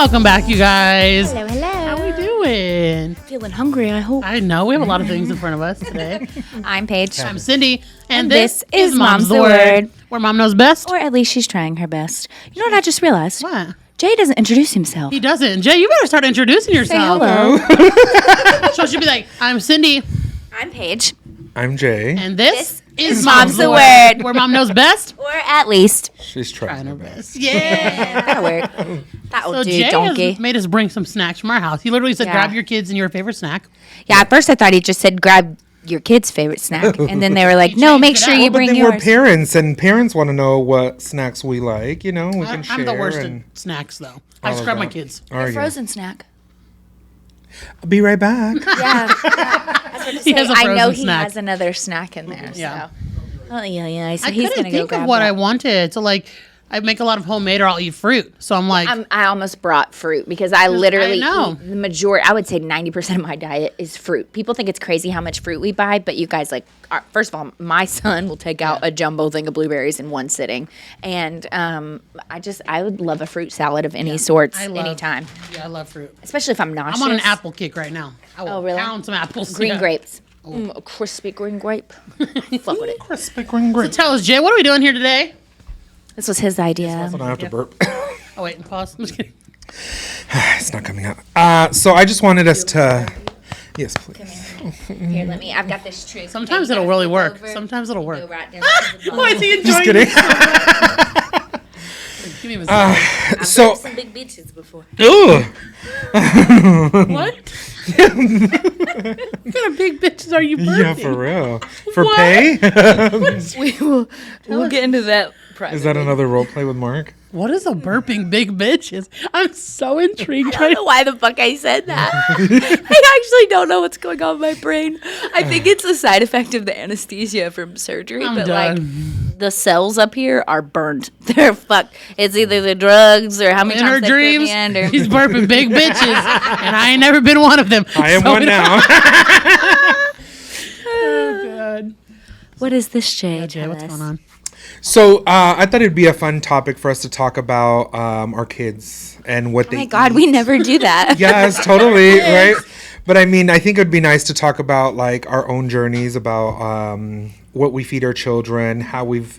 Welcome back, you guys. Hello, hello. How we doing? Feeling hungry, I hope. I know we have a lot of things in front of us today. I'm Paige. I'm Cindy, And this is Mom's the Word. Where Mom knows best. Or at least she's trying her best. You know what I just realized? What? Jay doesn't introduce himself. He doesn't. Jay, you better start introducing Say yourself. hello. So she'll be like, I'm Cindy, I'm Paige. I'm Jay. and this is Mom's the Word. Where Mom knows best. Or at least. She's trying her best. Yeah. That'll work. That'll So do, Jay donkey. has made us bring some snacks from our house. He literally said, Yeah. grab your kids and your favorite snack. Yeah, at first I thought he just said grab your kid's favorite snack. And then they were like, He no, changed make it sure up. you Well, But bring then we're yours. parents, and parents want to know what snacks we like. You know, we can share. I'm the worst and at snacks, though. I all just of grab my that. kids. Are A you? frozen snack. I'll be right back. Yeah. I was about to He say, has a I know frozen he snack. has another snack in there. Yeah. So. Oh, yeah. So I he's couldn't going to go think grab of what that. I wanted. So, like, I make a lot of homemade or I'll eat fruit. So I'm like, I almost brought fruit because I literally know. eat the majority. I would say 90% of my diet is fruit. People think it's crazy how much fruit we buy, but you guys first of all, my son will take out a jumbo thing of blueberries in one sitting, and I would love a fruit salad of any sorts anytime, yeah, I love fruit. especially if I'm nauseous. I'm on an apple kick right now. I will Oh, really? pound some apples. Green Yeah. grapes. A crispy green grape. Fuck with it. Crispy green grape. Tell us, Jay, what are we doing here today? This was his idea. I don't have to burp. Oh, wait, pause. I'm just kidding. It's not coming out. So I just wanted us to. Yes, please. Here, I've got this trick. Sometimes it'll really work. Sometimes it'll work. Oh, is he enjoying Just kidding. Give me a second. So, some big bitches before. ugh. What? What kind of big bitches are you birthing? Yeah, for real. For What? pay? We'll get into that. Is that another role play with Mark? What is a burping big bitches? I'm so intrigued I right don't know why the fuck I said that. I actually don't know what's going on in my brain. I think it's a side effect of the anesthesia from surgery, I'm but done. like the cells up here are burned. They're fucked. It's either the drugs or how many In her times they put me dreams, under. she's burping big bitches, and I ain't never been one of them. I am So one we don't- now. Oh, God. What is this, Jay? Yeah, Jay, Tell what's us. going on? So I thought it'd be a fun topic for us to talk about our kids and what Oh they my God, eat. we never do that. Yes, totally, right? But I mean, I think it would be nice to talk about like our own journeys, about what we feed our children, how we've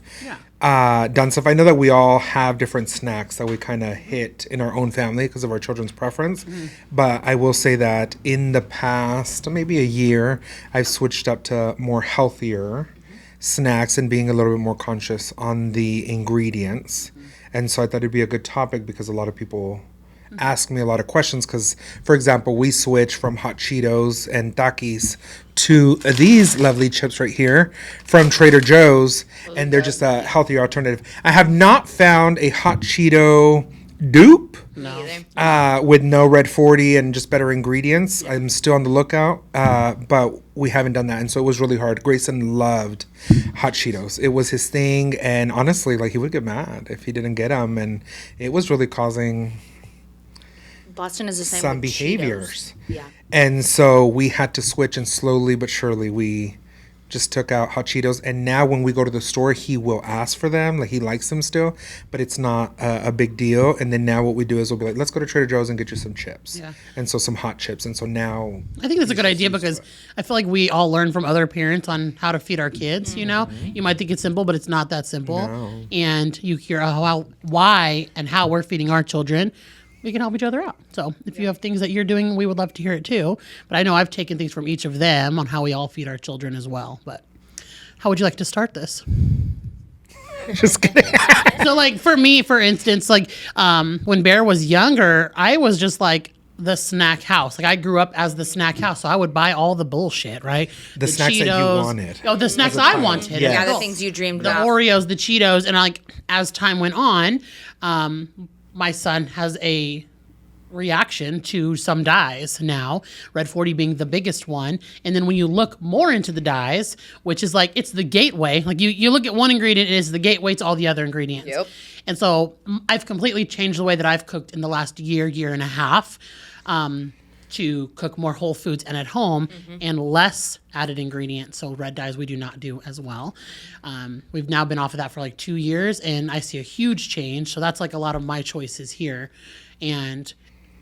done stuff. I know that we all have different snacks that we kind of hit in our own family because of our children's preference. But I will say that in the past, maybe a year, I've switched up to more healthier snacks and being a little bit more conscious on the ingredients. And so I thought it'd be a good topic because a lot of people ask me a lot of questions because, for example, we switch from hot Cheetos and Takis to these lovely chips right here from Trader Joe's, and they're just a healthier alternative. I have not found a hot Cheeto dupe with no red 40 and just better ingredients. I'm still on the lookout, but we haven't done that, and so it was really hard. Grayson loved hot Cheetos. It was his thing, and honestly, like, he would get mad if he didn't get them, and it was really causing Boston is the same some with behaviors. Cheetos. Yeah. And so we had to switch, and slowly but surely we just took out hot Cheetos. And now when we go to the store, he will ask for them. Like, he likes them still, but it's not a big deal. And then now what we do is we'll be like, let's go to Trader Joe's and get you some chips. Yeah. And so some hot chips. And so now I think that's a good idea because I feel like we all learn from other parents on how to feed our kids. You know, you might think it's simple, but it's not that simple. No. And you hear why and how we're feeding our children. We can help each other out. So if you have things that you're doing, we would love to hear it too. But I know I've taken things from each of them on how we all feed our children as well. But how would you like to start this? just kidding. So like for me, for instance, like when Bear was younger, I was just like the snack house. Like I grew up as the snack house. So I would buy all the bullshit, right? The snacks that you wanted. Oh, the snacks I wanted. Yeah. Yeah, the Cool. things you dreamed The about. Oreos, the Cheetos, and like as time went on, my son has a reaction to some dyes now, red 40 being the biggest one. And then when you look more into the dyes, which is like, it's the gateway, like you look at one ingredient, it is the gateway to all the other ingredients. Yep. And so I've completely changed the way that I've cooked in the last year and a half, to cook more whole foods and at home and less added ingredients. So red dyes we do not do as well. We've now been off of that for like 2 years and I see a huge change. So that's like a lot of my choices here. And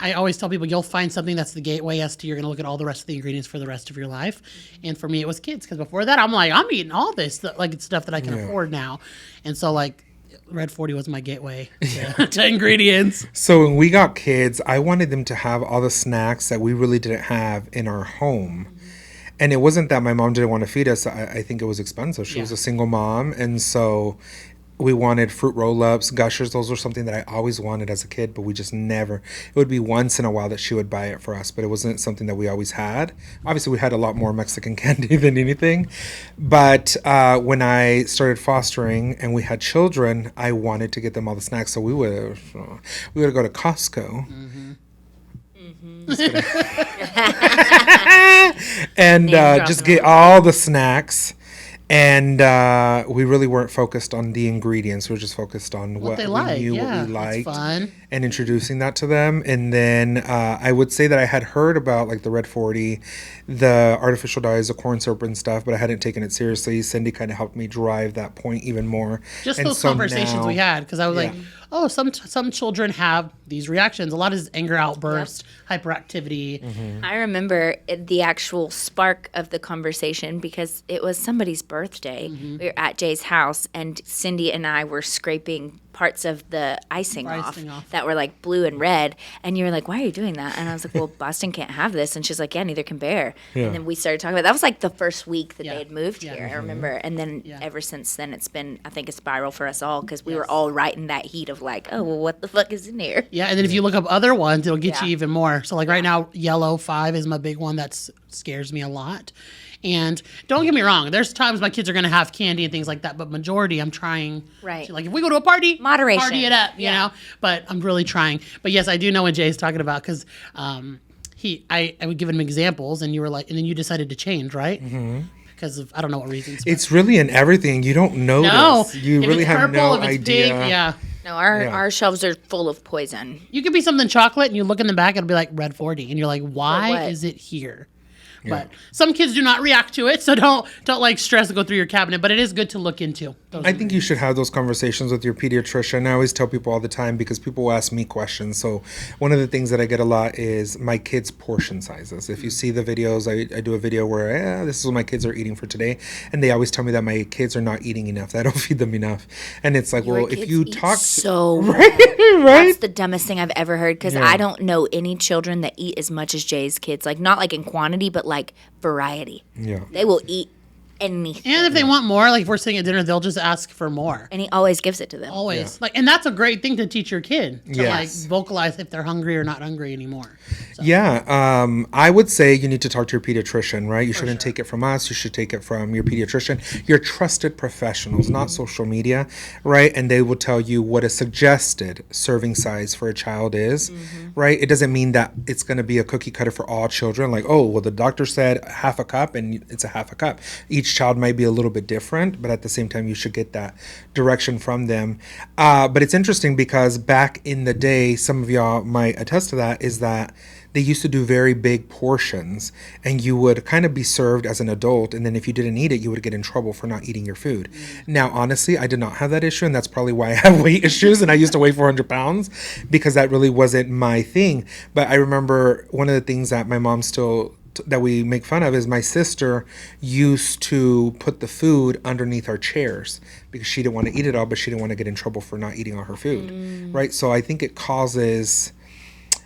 I always tell people you'll find something that's the gateway as to you're going to look at all the rest of the ingredients for the rest of your life. And for me, it was kids, because before that, I'm like, I'm eating all this, like it's stuff that I can afford now. And so like Red 40 was my gateway to ingredients. So when we got kids, I wanted them to have all the snacks that we really didn't have in our home. And it wasn't that my mom didn't want to feed us. I think it was expensive. She was a single mom. And so we wanted fruit roll-ups, Gushers. Those were something that I always wanted as a kid, but we just never. It would be once in a while that she would buy it for us, but it wasn't something that we always had. Obviously, we had a lot more Mexican candy than anything. But when I started fostering and we had children, I wanted to get them all the snacks. So we would go to Costco. And just get all the snacks. And we really weren't focused on the ingredients. We were just focused on what they we like. knew, Yeah, what we liked, that's fun. and introducing that to them. And then I would say that I had heard about like the Red 40, the artificial dyes, the corn syrup and stuff, but I hadn't taken it seriously. Cindy kind of helped me drive that point even more. Just And those so conversations now- we had, because I was like, Yeah. oh, some children have these reactions. A lot is anger outbursts, hyperactivity. I remember the actual spark of the conversation because it was somebody's birthday. We were at Jay's house, and Cindy and I were scraping parts of the icing off that were like blue and red. And you were like, why are you doing that? And I was like, well, Boston can't have this. And she's like, yeah, neither can Bear. Yeah. And then we started talking about that was like the first week that Yeah. they had moved Yeah. here, I remember. And then Yeah. ever since then, it's been, I think, a spiral for us all because we were all right in that heat of like, oh, well, what the fuck is in here? Yeah, and then if you look up other ones, it'll get Yeah. you even more. So like right now, yellow 5 is my big one that scares me a lot. And don't get me wrong, there's times my kids are going to have candy and things like that, but majority I'm trying Right. to, like if we go to a party, Moderation. party it up, you know? But I'm really trying. But yes, I do know what Jay's talking about because I would give him examples and you were like, and then you decided to change, right? Because of, I don't know what reasons. It's really in everything. You don't notice. no. You If really it's have purple, no if it's idea. Pink, yeah. No, our, Yeah. our shelves are full of poison. You could be something chocolate and you look in the back, it'll be like Red 40. And you're like, why what? is it here? But some kids do not react to it, so don't like stress to go through your cabinet. But it is good to look into. I think you should have those conversations with your pediatrician. I always tell people all the time because people will ask me questions. So one of the things that I get a lot is my kids' portion sizes. If you see the videos, I do a video where this is what my kids are eating for today, and they always tell me that my kids are not eating enough. That I don't feed them enough, and it's like, Your well, kids if you eat talk, so right, That's the dumbest thing I've ever heard because Yeah. I don't know any children that eat as much as Jay's kids. Like not like in quantity, but like variety. yeah. They will eat anything, And if they want more, like if we're sitting at dinner, they'll just ask for more. and he always gives it to them. Always. Like, and that's a great thing to teach your kid to Yes. like vocalize if they're hungry or not hungry anymore. So, Yeah, I would say you need to talk to your pediatrician, right? You shouldn't take it from us. You should take it from your pediatrician, your trusted professionals, not social media, right? And they will tell you what a suggested serving size for a child is, right? It doesn't mean that it's going to be a cookie cutter for all children. Like, oh, well, the doctor said half a cup and it's a half a cup. Each child might be a little bit different, but at the same time, you should get that direction from them. But it's interesting because back in the day, some of y'all might attest to that, is that they used to do very big portions and you would kind of be served as an adult. And then if you didn't eat it, you would get in trouble for not eating your food. Now, honestly, I did not have that issue. And that's probably why I have weight issues. And I used to weigh 400 pounds because that really wasn't my thing. But I remember one of the things that my mom still that we make fun of is my sister used to put the food underneath our chairs because she didn't want to eat it all, but she didn't want to get in trouble for not eating all her food. Right. So I think it causes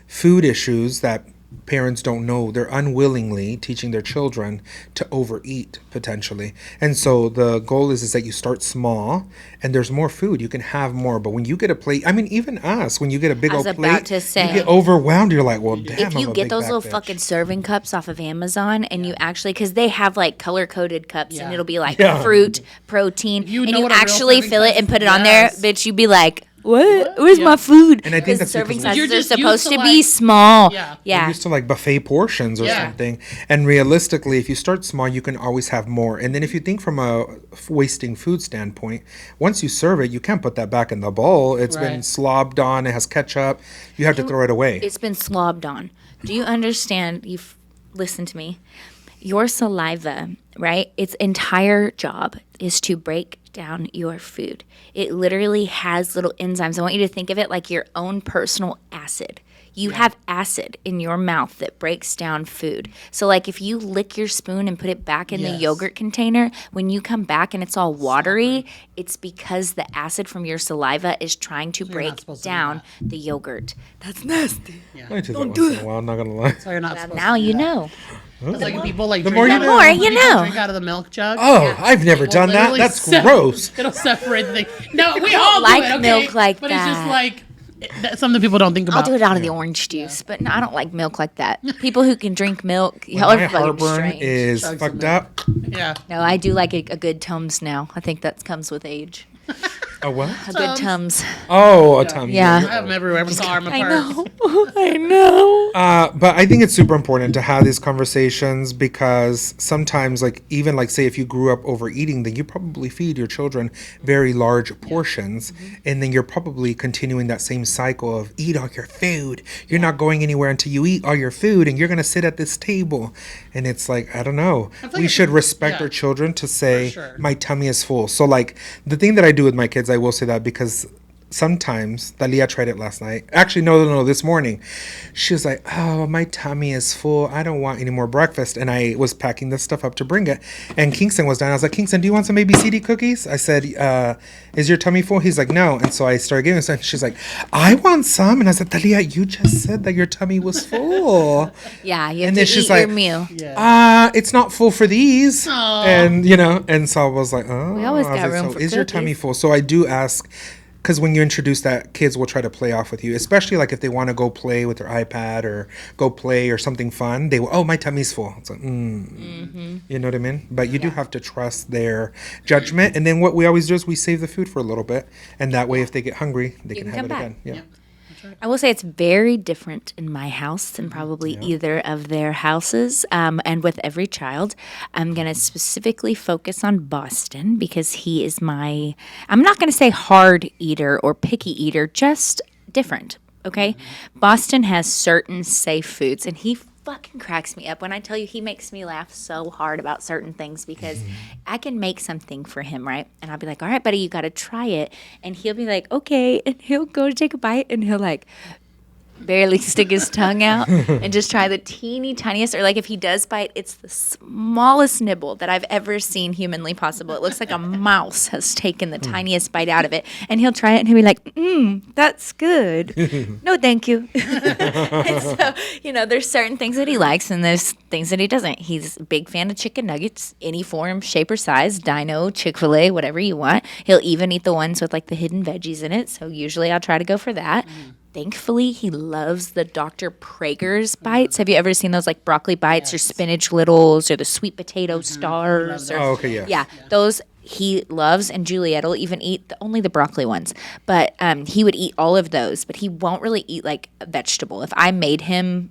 food issues that parents don't know. They're unwillingly teaching their children to overeat potentially. And so the goal is that you start small and there's more food. You can have more. But when you get a plate, I mean, even us, when you get a big I was old about plate, to say. you get overwhelmed. You're like, well, damn, If I'm you a get big those fat little bitch. fucking serving cups off of Amazon and you actually, because they have like color coded cups and Yeah. it'll be like Yeah. fruit, protein, You and know you what a real actually serving fill it size and put it on there, does. bitch, you'd be like, what? Where's Yeah. my food? And I think Because that's serving because sizes You're are just used supposed to, to like- be small. Yeah. We're Yeah. used to like buffet portions or Yeah. something. And realistically, if you start small, you can always have more. And then if you think from a wasting food standpoint, once you serve it, you can't put that back in the bowl. It's been Right. slobbed on. It has ketchup. You have to throw it away. It's been slobbed on. Do you understand? Listen to me. Your saliva, right? Its entire job is to break down your food. It literally has little enzymes. I want you to think of it like your own personal acid. You have acid in your mouth that breaks down food. So, like, if you lick your spoon and put it back in the yogurt container, when you come back and it's all watery, it's because the acid from your saliva is trying to break down the yogurt. That's nasty. I do that once in a while, I'm not gonna lie. So you're not supposed Now to do you that. know. It's like people like The drink more you out of- know. The more you people know. drink out of the milk jug. Oh, I've never It will done that. literally That's gross. It'll separate the thing. No, we all like do it, okay? milk like but it's just that. like something people don't think I'll about. do it out of the orange juice, but no, I don't like milk like that. People who can drink milk, y'all are My fucking heartburn strange. is Chugs of fucked milk. up. Yeah. No, I do like a good Tums now. I think that comes with age. A what? A good Tums. Oh, a tummy. Yeah. I have them everywhere. Every car, my purse. I know. But I think it's super important to have these conversations because sometimes, like, even like, say, if you grew up overeating, then you probably feed your children very large portions, and then you're probably continuing that same cycle of eat all your food. You're not going anywhere until you eat all your food, and you're gonna sit at this table. And it's like, I don't know. like We it's- should respect yeah. our children to say sure. my tummy is full. So, like, the thing that I do with my kids, I will say that because sometimes Dalia tried it last night. Actually, no, this morning. She was like, "Oh, my tummy is full. I don't want any more breakfast." And I was packing this stuff up to bring it. And Kingston was down. I was like, "Kingston, do you want some ABCD cookies?" I said, "Is your tummy full?" He's like, "No." And so I started giving him some. She's like, "I want some." And I said, "Dalia, you just said that your tummy was full." Yeah, you have And to then she's eat your like, meal. It's not full for these. And, and so I was like, oh. We always I was got like, room so for is your tummy cookies. full? So I do ask, because when you introduce that, kids will try to play off with you, especially like if they want to go play with their iPad or go play or something fun. They will, oh, my tummy's full. It's like, you know what I mean? But you do have to trust their judgment. And then what we always do is we save the food for a little bit. And that way, if they get hungry, they can can have come it back. again. Yeah. I will say it's very different in my house than probably either of their houses. And with every child, I'm going to specifically focus on Boston because he is I'm not going to say hard eater or picky eater, just different. Okay. Boston has certain safe foods, and he fucking cracks me up when I tell you he makes me laugh so hard about certain things because I can make something for him, right? And I'll be like, all right, buddy, you got to try it. And he'll be like, okay. And he'll go to take a bite and he'll like barely stick his tongue out and just try the teeny tiniest, or like if he does bite, it's the smallest nibble that I've ever seen humanly possible. It looks like a mouse has taken the tiniest bite out of it, and he'll try it and he'll be like, that's good. No, thank you. And so, there's certain things that he likes and there's things that he doesn't. He's a big fan of chicken nuggets, any form, shape, or size, Dino, Chick-fil-A, whatever you want. He'll even eat the ones with like the hidden veggies in it, so usually I'll try to go for that. Thankfully, he loves the Dr. Prager's bites. Have you ever seen those like broccoli bites or spinach littles or the sweet potato stars? Or, Oh, okay, yeah. Yeah, those he loves, and Juliet will even eat only the broccoli ones. But he would eat all of those, but he won't really eat like a vegetable. If I made him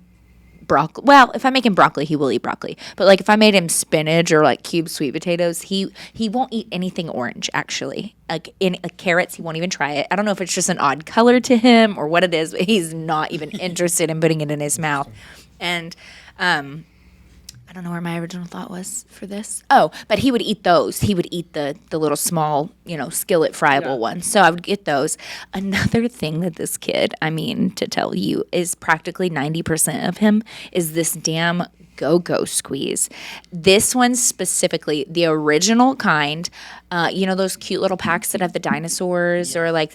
broccoli, well, if I make him broccoli, he will eat broccoli. But like if I made him spinach or like cubed sweet potatoes, he won't eat anything orange actually. Like carrots, he won't even try it. I don't know if it's just an odd color to him or what it is, but he's not even interested in putting it in his mouth. And I don't know where my original thought was for this. Oh, but he would eat those. He would eat the little small, skillet friable ones. So I would get those. Another thing that this kid, to tell you, is practically 90% of him is this damn go-go squeeze. This one specifically, the original kind, those cute little packs that have the dinosaurs or like,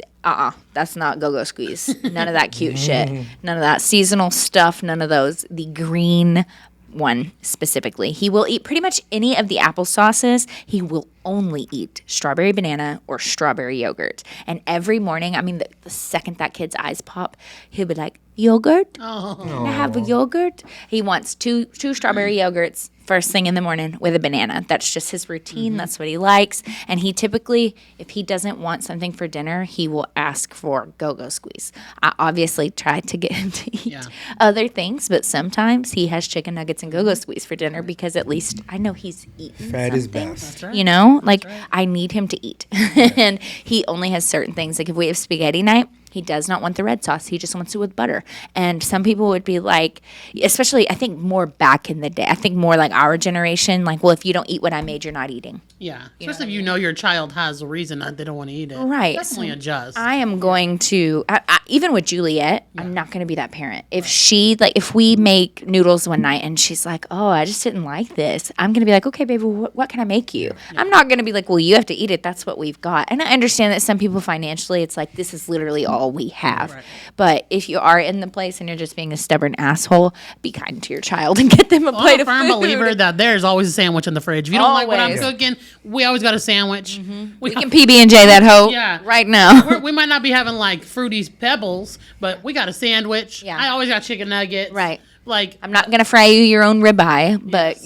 that's not go-go squeeze. None of that cute shit. None of that seasonal stuff. None of those. The green one specifically. He will eat pretty much any of the applesauces. He will only eat strawberry banana or strawberry yogurt. And every morning, the second that kid's eyes pop, he'll be like, yogurt? Can I have a yogurt? He wants two strawberry yogurts first thing in the morning with a banana. That's just his routine. That's what he likes. And he typically, if he doesn't want something for dinner, he will ask for go-go squeeze. I obviously try to get him to eat other things, but sometimes he has chicken nuggets and go-go squeeze for dinner because at least I know he's eaten Fat is something. best. That's right. I need him to eat. And he only has certain things. Like if we have spaghetti night, he does not want the red sauce. He just wants it with butter. And some people would be like, especially I think more back in the day, I think more like our generation, like, well, if you don't eat what I made, you're not eating. Yeah, especially if you know your child has a reason that they don't want to eat it. Right. Definitely adjust. I am going to, even with Juliet, I'm not going to be that parent. If she, like, if we make noodles one night and she's like, oh, I just didn't like this, I'm going to be like, okay, baby, what can I make you? I'm not going to be like, well, you have to eat it. That's what we've got. And I understand that some people financially, it's like, this is literally all we have. Right. But if you are in the place and you're just being a stubborn asshole, be kind to your child and get them a plate of food. I'm a firm believer that there's always a sandwich in the fridge. If you don't like what I'm cooking, we always got a sandwich. We can PB&J that hoe right now. We might not be having like fruity pebbles, but we got a sandwich. Yeah. I always got chicken nuggets. Right. Like, I'm not going to fry you your own ribeye, but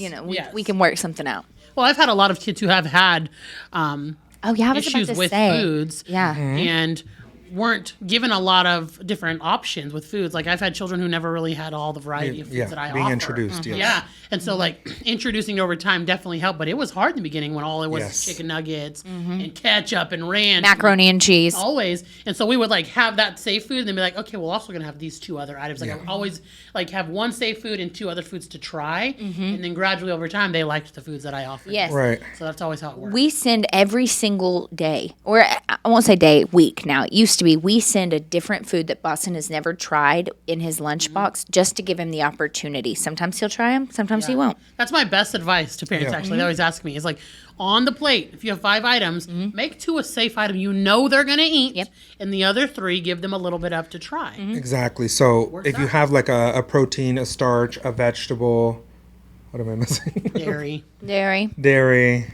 we can work something out. Well, I've had a lot of kids who have had issues with foods. Yeah. And weren't given a lot of different options with foods. Like I've had children who never really had all the variety of foods that I being offer. Introduced. Yeah. And so like introducing over time definitely helped, but it was hard in the beginning when all it was chicken nuggets and ketchup and ranch. Macaroni and cheese. Always. And so we would like have that safe food and then be like, okay, we're also going to have these 2 other items. Like I always like have 1 safe food and 2 other foods to try. And then gradually over time, they liked the foods that I offered. Yes. Right. So that's always how it works. We send every single day, or I won't say day, week now. It used to be we send a different food that Boston has never tried in his lunchbox just to give him the opportunity. Sometimes he'll try them, sometimes he won't. That's my best advice to parents, actually. They always ask me, is like, on the plate, if you have 5 items, make 2 a safe item you know they're going to eat, and the other 3, give them a little bit of to try. Exactly. So if you have like a protein, a starch, a vegetable, what am I missing? Dairy.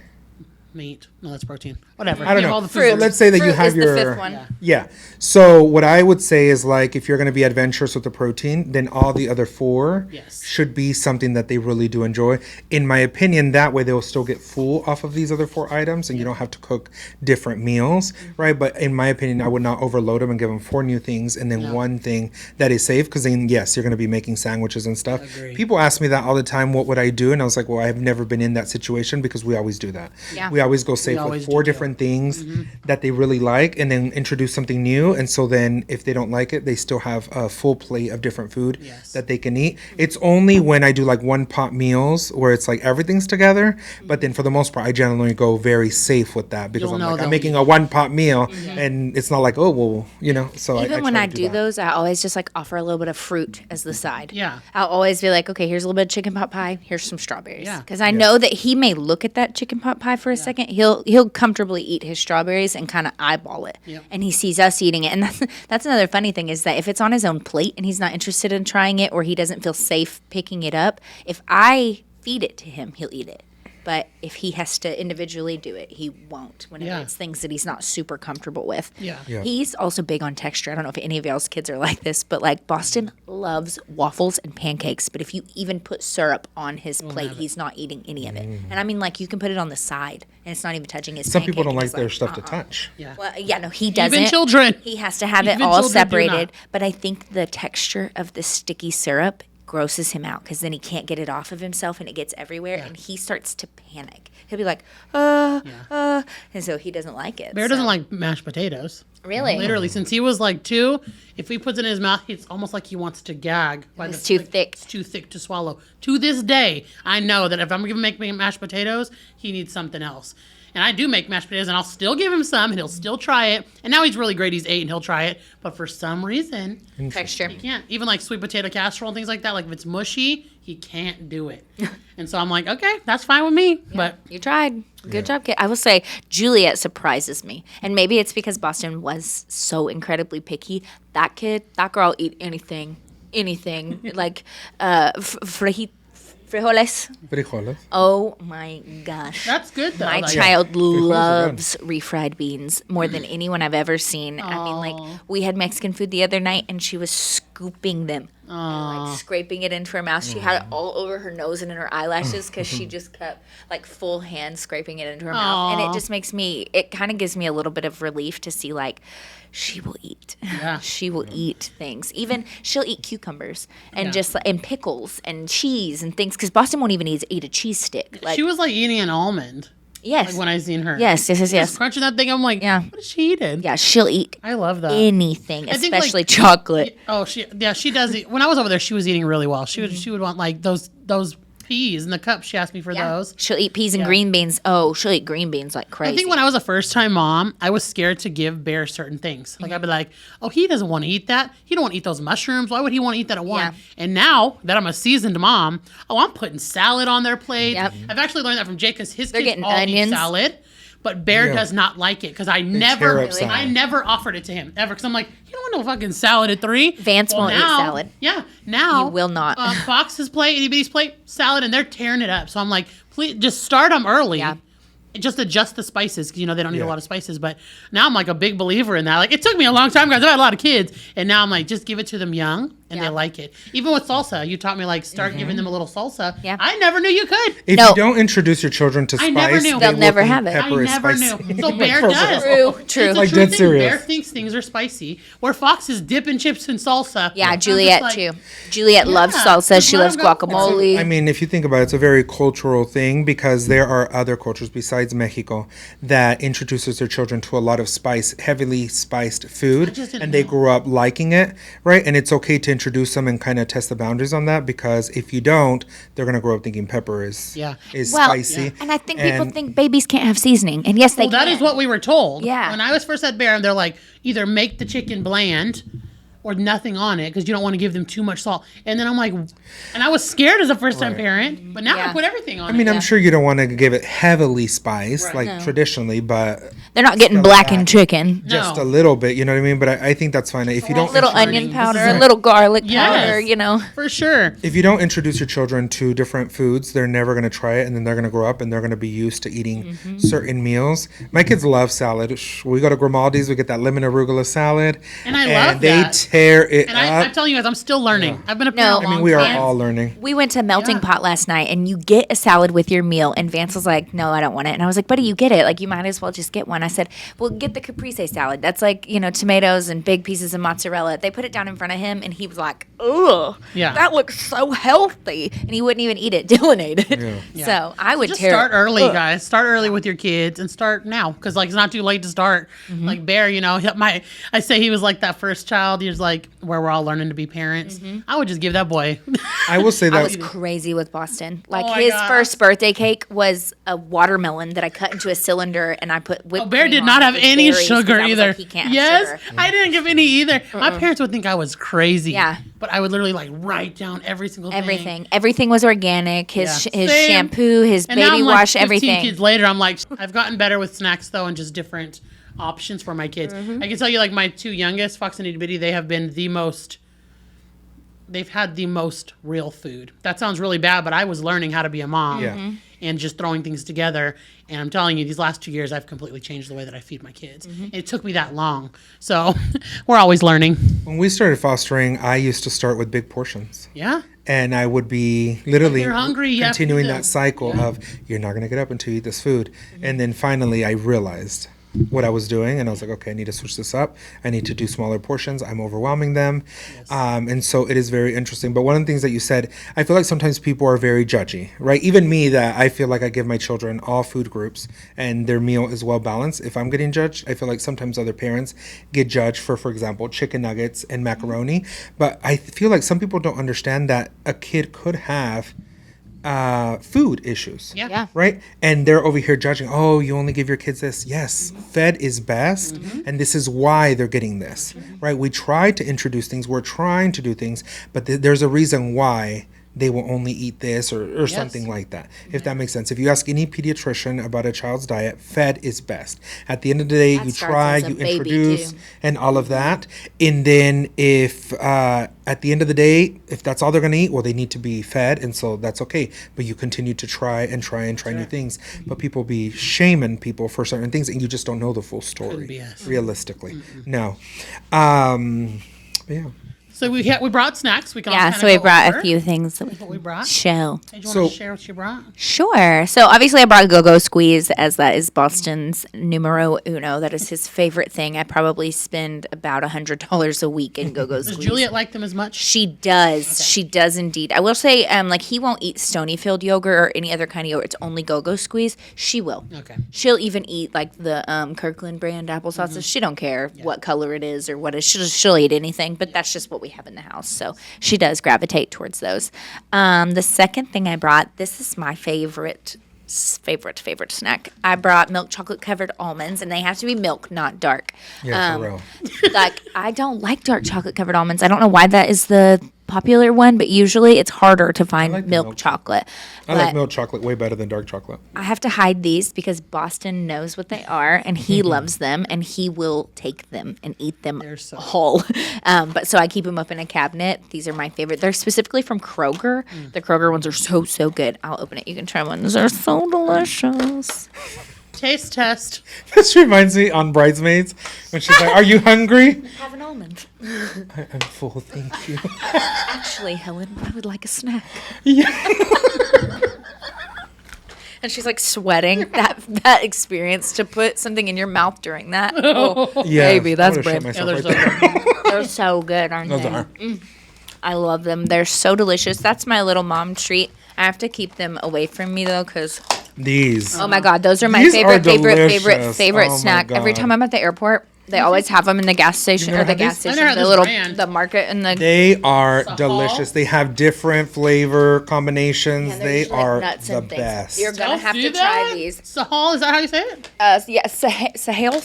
Meat. No, that's protein. Whatever. I don't know. All the Fruit. So let's say that Fruit you have is your the 5th one. Yeah. So what I would say is like if you're going to be adventurous with the protein, then all the other 4 should be something that they really do enjoy. In my opinion, that way they'll still get full off of these other 4 items, and you don't have to cook different meals, right? But in my opinion, I would not overload them and give them 4 new things and then 1 thing that is safe, because then yes, you're going to be making sandwiches and stuff. People ask me that all the time. What would I do? And I was like, well, I've never been in that situation because we always do that. Yeah. We always go safe with 4 different things that they really like, and then introduce something new. And so then if they don't like it, they still have a full plate of different food that they can eat. It's only when I do like 1 pot meals where it's like everything's together, but then for the most part I generally go very safe with that, because I'm making a 1 pot meal and it's not like, oh well, so even when I do those, I always just like offer a little bit of fruit as the side. Yeah. I'll always be like, okay, here's a little bit of chicken pot pie, here's some strawberries, because I know that he may look at that chicken pot pie for a second, he'll comfortably eat his strawberries and kind of eyeball it, and he sees us eating it. And that's another funny thing, is that if it's on his own plate and he's not interested in trying it, or he doesn't feel safe picking it up, if I feed it to him, he'll eat it. But if he has to individually do it, he won't whenever it's things that he's not super comfortable with. Yeah. He's also big on texture. I don't know if any of y'all's kids are like this, but like Boston loves waffles and pancakes. But if you even put syrup on his plate, he's not eating any of it. And I mean, like, you can put it on the side and it's not even touching his Some pancake. people don't like their stuff to touch. Yeah. Well, yeah, no, he doesn't. Even children. He has to have it Even all children do separated. not. But I think the texture of the sticky syrup grosses him out, because then he can't get it off of himself and it gets everywhere, and he starts to panic. He'll be like, and so he doesn't like it. Bear doesn't like mashed potatoes. Really? Literally, since he was like 2, if he puts it in his mouth, it's almost like he wants to gag. It's too thick. It's too thick to swallow. To this day, I know that if I'm going to make mashed potatoes, he needs something else. And I do make mashed potatoes, and I'll still give him some, and he'll still try it. And now he's really great. He's 8, and he'll try it. But for some reason, Texture. he can't. Even like sweet potato casserole and things like that, like if it's mushy, he can't do it. And so I'm like, okay, that's fine with me. But You tried. Good job, kid. I will say Juliet surprises me. And maybe it's because Boston was so incredibly picky. That girl eat anything. Like frijoles. Oh my gosh. that's good, though. My Like, child loves refried beans more than anyone I've ever seen. I mean, like, we had Mexican food the other night, and she was scooping them, and, like, scraping it into her mouth. She had it all over her nose and in her eyelashes, because she just kept, like, full hand scraping it into her mouth. And it just it kind of gives me a little bit of relief to see, like, she will eat. Yeah. She will eat things. Even she'll eat cucumbers and and pickles and cheese and things, because Boston won't even eat a cheese stick. Like, she was like eating an almond. yes. Like when I seen her. Yes. Just crunching that thing. I'm like, Yeah. what is she eating? Yeah, she'll eat I love that. anything, I think, like, especially chocolate. Oh, she does eat. When I was over there, she was eating really well. She would want like those peas in the cup. She asked me for those. She'll eat peas and green beans. Oh, she'll eat green beans like crazy. I think when I was a first-time mom, I was scared to give Bear certain things. Like, I'd be like, oh, he doesn't want to eat that. He don't want to eat those mushrooms. Why would he want to eat that at one? Yeah. And now that I'm a seasoned mom, I'm putting salad on their plate. Yep. I've actually learned that from Jake because his They're kids getting all onions. eat salad. But Bear does not like it because I never offered it to him ever because I'm like, you don't want no fucking salad at 3. Vance won't eat salad. Yeah, now You will not. Fox's plate, anybody's plate, salad, and they're tearing it up. So I'm like, please just start them early. Yeah. Just adjust the spices because they don't need a lot of spices. But now I'm like a big believer in that. Like, it took me a long time, guys. I've had a lot of kids, and now I'm like, just give it to them young, and they like it. Even with salsa, you taught me like start giving them a little salsa. Yeah. I never knew you could. If you don't introduce your children to spice, never knew. they They'll will never think have it. pepper I is never spicy. knew. So Bear does. True. It's a Like, true dead thing. serious. Bear thinks things are spicy, where Fox is dipping chips in salsa. Yeah, I'm just Juliet like, too. Juliet loves Yeah, salsa. just She let loves 'em go. guacamole. I mean, if you think about it, it's a very cultural thing because there are other cultures besides Mexico that introduces their children to a lot of spice, heavily spiced food, just didn't and they know. grow up liking it, right? And it's okay to introduce them and kind of test the boundaries on that because if you don't, they're going to grow up thinking pepper is Well, spicy. and I think people think babies can't have seasoning, and yes, they Well, that can. is what we were told. Yeah. When I was first at Bear, they're like, either make the chicken bland or nothing on it because you don't want to give them too much salt. And then I'm like, and I was scared as a first time parent, but now I put everything on I mean, it. I'm sure you don't want to give it heavily spiced like traditionally, but They're not getting blackened chicken. just No. a little bit, you know what I mean? But I think that's fine. If you don't A little Learning. onion This powder, is a little garlic Yes. powder, For sure. if you don't introduce your children to different foods, they're never going to try it, and then they're going to grow up and they're going to be used to eating certain meals. My kids love salad. We go to Grimaldi's, we get that lemon arugula salad, And I love they that. tear it And up. I'm telling you guys, I'm still learning. I've been a parent a No. long I mean, we are time. all learning. We went to Melting Pot last night, and you get a salad with your meal. And Vance was like, "No, I don't want it." And I was like, "Buddy, you get it. Like, you might as well just get one." I said, "Well, get the caprese salad. That's like tomatoes and big pieces of mozzarella." They put it down in front of him, and he was like, "Ugh, Yeah. that looks so healthy," and he wouldn't even eat it. Dylan ate it. So I would Just tear start it. early, Ugh. guys. Start early with your kids and start now because like it's not too late to start. Like Bear, I say he was like that first child. He was like where we're all learning to be parents. I would just give that boy. I will say I was that crazy with Boston. Like my his God. first birthday cake was a watermelon that I cut into a cylinder and I put whipped Bear cream did on not it have with any berries 'cause sugar I was either. like, he can't have Yes, sugar. I didn't give any either. My parents would think I was crazy. Yeah. But I would literally like write down every single thing. Everything was organic. His Yeah. his Same. shampoo, his And now baby I'm like wash, 15 everything. kids later, I'm like, I've gotten better with snacks though, and just different options for my kids. I can tell you, like my two youngest, Fox and Itty Bitty, they have been the most. They've had the most real food. That sounds really bad, but I was learning how to be a mom Yeah. and just throwing things together. And I'm telling you, these last 2 years, I've completely changed the way that I feed my kids. It took me that long, so we're always learning. when we started fostering, I used to start with big portions. Yeah. And I would be literally you're hungry, you have to continuing eat that them. cycle of you're not going to get up until you eat this food. And then finally I realized what I was doing and I was like, okay, I need to switch this up. I need to do smaller portions. I'm overwhelming them. And so it is very interesting. But one of the things that you said, I feel like sometimes people are very judgy, right? Even me, that I feel like I give my children all food groups and their meal is well balanced. If I'm getting judged, I feel like sometimes other parents get judged for example, chicken nuggets and macaroni. But I feel like some people don't understand that a kid could have food issues. Yeah. Right? And they're over here judging, oh, you only give your kids this. Yes, fed is best. And this is why they're getting this. Right? We try to introduce things, we're trying to do things, but there's a reason why they will only eat this or something like that, if that makes sense. If you ask any pediatrician about a child's diet, fed is best. At the end of the day, That you starts try, as a you baby, introduce, too. and all of that. And then if at the end of the day, if that's all they're going to eat, well, they need to be fed, and so that's okay. But you continue to try new things. But people be shaming people for certain things, and you just don't know the full story, be us. realistically. No. But yeah. So we brought snacks. We can all Yeah, kinda so we go brought over a few things that we what we brought. show. Hey, do you So- want to share what you brought? Sure. So obviously I brought Go-Go Squeeze as that is Boston's numero uno. That is his favorite thing. I probably spend about $100 a week in Go-Go Does Squeeze. Juliet like them as much? She does. She does indeed. I will say, like he won't eat Stonyfield yogurt or any other kind of yogurt. It's only Go-Go Squeeze. She will. Okay. She'll even eat like the Kirkland brand applesauce. She don't care what color it is or what it is. She'll eat anything. But that's just what we have in the house. So she does gravitate towards those. The second thing I brought, this is my favorite snack. I brought milk chocolate covered almonds, and they have to be milk, not dark. Yeah, for real. Like, I don't like dark chocolate covered almonds. I don't know why that is the popular one, but usually it's harder to find like the milk milk chocolate. I like But milk chocolate way better than dark chocolate. I have to hide these because Boston knows what they are, and he loves them, and he will take them and eat them They're so whole. But so I keep them up in a cabinet. These are my favorite. They're specifically from Kroger. The Kroger ones are so good. I'll open it. You can try one. These are so delicious. Taste test. This reminds me on Bridesmaids when she's like, "Are you hungry?" Have an almond. I'm full, thank you. Actually, Helen, I would like a snack. Yeah. And she's like sweating. That experience to put something in your mouth during that. Oh, Yeah. baby, that's I would've brave. shit Yeah, myself they're right so there. good. They're so good, aren't Those they? are. I love them. They're so delicious. That's my little mom treat. I have to keep them away from me though, because These. oh my god, those are my These are favorite delicious. Oh my snack. Every God. time I'm at the airport, they always have them in the gas station never or the had gas these? I station, never had the this little brand. the market and the. They are Sahal? delicious. They have different flavor combinations. and they're They usually, like, are nuts the and things. best. You're gonna Y'all have see to that? try these. Sahal, is that how you say it? Sahel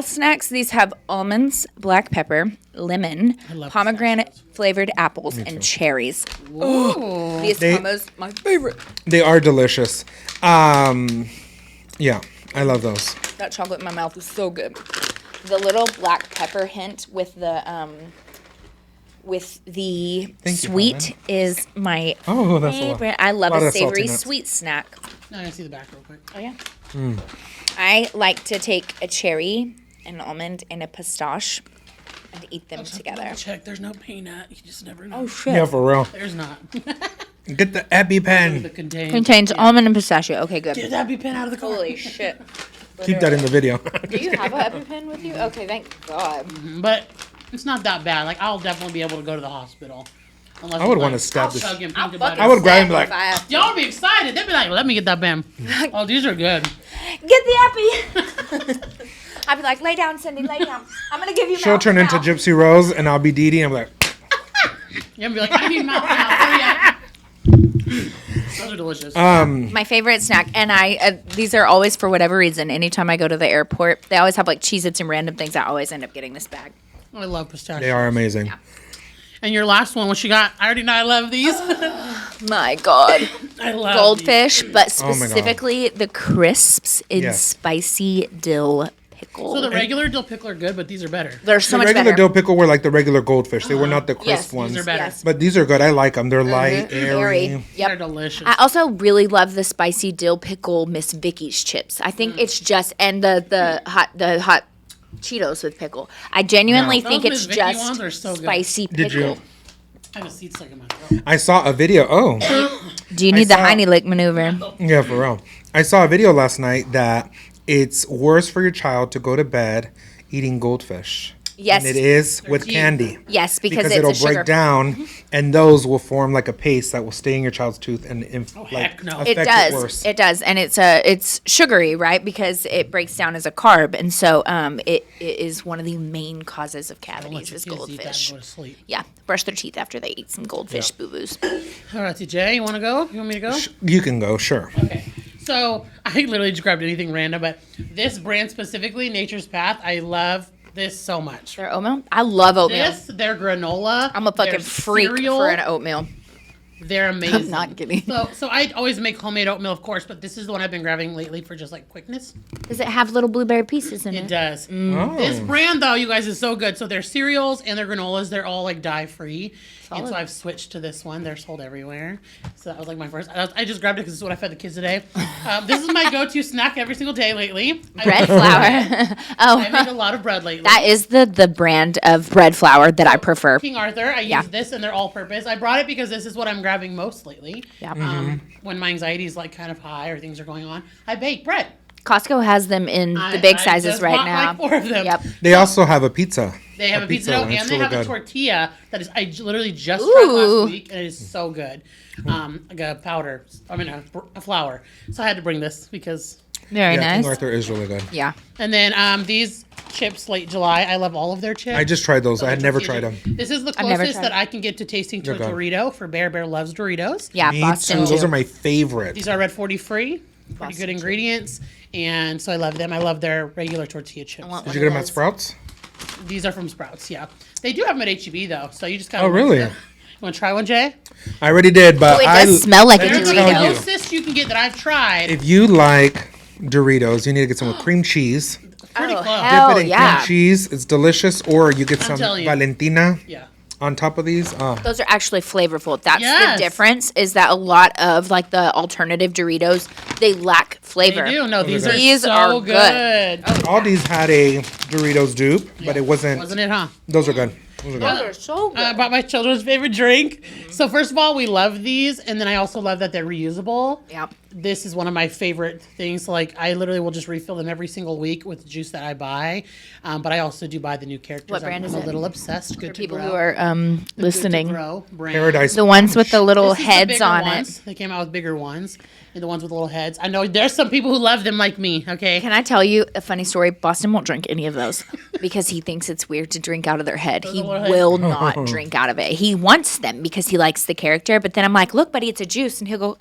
snacks. These have almonds, black pepper, lemon, love pomegranate flavored apples, and cherries. Ooh. These combos, my favorite. They are delicious. Yeah, I love those. That chocolate in my mouth is so good. The little black pepper hint with the Thank you, sweet Helen. is my Oh, that's a lot. favorite. I love Lot a of salty savory nuts. sweet snack. Now I gotta see the back real quick. Oh yeah. I like to take a cherry, an almond, and a pistache, and eat them together. Check. There's no peanut. You just never know. Oh shit! Yeah, for real. There's not. Get the EpiPen. The Contains almond and pistachio. Okay, good. Get that pen out of the car. Holy shit! Keep that in the video. Do you have an EpiPen with you? Okay, thank God. But it's not that bad. Like, I'll definitely be able to go to the hospital. Unless I would it's wanna like, stab I'll this- chug and I'll think about fucking I would grab him stab like- if I have to. Y'all would be excited. They'd be like, let me get that pen. Oh, these are good. Get the epi. I'd be like, lay down, Cindy, lay down. I'm gonna give you. She'll mouth turn now. into Gypsy Rose, and I'll be Dee Dee. I'm like, You're gonna be like, I need mouth now. Hurry up. Those are delicious. My favorite snack, and these are always for whatever reason. Anytime I go to the airport, they always have like Cheez-Its and random things. I always end up getting this bag. I love pistachio. they are amazing. And your last one, what you got? I already know I love these. My God, I love goldfish, but Oh my God. specifically the crisps in Yes. spicy dill pickle. So the regular dill pickle are good, but these are better. They're so The much regular better. dill pickle were like the regular goldfish. They were not the crisp Yes, ones. These are better. Yes. But these are good. I like them. They're light, airy. Airy. They're Yep. delicious. I also really love the spicy dill pickle Miss Vicky's chips. I think it's just and the hot Cheetos with pickle. I genuinely No. think Those it's Miss Vicky just ones are so good. spicy pickle. Did you? I have a seed stuck in my throat. I saw a video. Oh, Do you need the saw- Heine lick maneuver? yeah, for real. I saw a video last night that it's worse for your child to go to bed eating goldfish. Yes. And it is with teeth. candy. Yes, because it's it'll a sugar. break down, and those will form like a paste that will stay in your child's tooth and heck no. It affect does. worse. It does, and it's sugary, right? Because it breaks down as a carb, and so it is one of the main causes of Don't let cavities your is kids eat that goldfish. and go to sleep. Yeah, brush their teeth after they eat some goldfish boo boos. All right, TJ, you want to go? You want me to go? You can go, sure. Okay. So I literally just grabbed anything random, but this brand specifically, Nature's Path, I love this so much. Their oatmeal, I love oatmeal. This, their granola. I'm a fucking their freak cereal, for an oatmeal. They're amazing. I'm not kidding. So I always make homemade oatmeal, of course, but this is the one I've been grabbing lately for just like quickness. Does it have little blueberry pieces in It it? does. Oh. This brand, though, you guys, is so good. So their cereals and their granolas, they're all like dye free. And so I've switched to this one. They're sold everywhere. So that was like my first. I just grabbed it because this is what I fed the kids today. This is my go-to snack every single day lately. Bread flour. I make a lot of bread lately. That is the brand of bread flour that I prefer. King Arthur. I use this and they're all-purpose. I brought it because this is what I'm grabbing most lately. Yeah. When my anxiety is like kind of high or things are going on, I bake bread. Costco has them in the big sizes just right bought, now. like 4 of them. Yep. They also have a pizza. They have a pizza dough one. and It's they really have a good. tortilla that is literally just tried Ooh. last week and it is so good. Like a powder. I mean a flour. So I had to bring this because Very Yeah, King nice. Arthur is really good. Yeah. And then these chips, Late July. I love all of their chips. I just tried those. I had never Tortilla tried chips. them. This is the I've never closest tried that I can get to tasting to a They're good. Dorito. For Bear loves Doritos. Yeah, Me Boston too. too. Those are my favorite. These are red 40 free. Pretty Boston good too. ingredients. And so I love them. I love their regular tortilla chips. want Did you get them at Sprouts? These are from Sprouts, yeah. They do have them at HEB though, so you just gotta. Oh, really? You want to try one, Jay? I already did, but Oh, it does smell like a let me They're the tell Dorito. you, closest you can get that I've tried. if you like Doritos, you need to get some with cream cheese. Pretty Oh, close. hell. Dip it in yeah. cream cheese. It's delicious. Or you get some telling you. Valentina Yeah. on top of these. Those are actually flavorful. That's Yes. the difference, is that a lot of like the alternative Doritos, they lack flavor. They do. No, these are These so are good. Oh, Aldi's had a Doritos dupe, but it wasn't. wasn't it, huh? Those are good. Those are good. Those are so good. I bought my children's favorite drink. So first of all, we love these, and then I also love that they're reusable. Yep. This is one of my favorite things. Like I literally will just refill them every single week with the juice that I buy. But I also do buy the new characters. What brand I'm is a it? little obsessed. Good For to people grow. who are Good to listening. Grow brand. Paradise. The ones with the little This is the heads bigger on ones. it. They came out with bigger ones, and the ones with little heads. I know there's some people who love them like me. Okay. Can I tell you a funny story? Boston won't drink any of those because he thinks it's weird to drink out of their head. He little heads. will not drink out of it. He wants them because he likes the character. But then I'm like, look, buddy, it's a juice. And he'll go,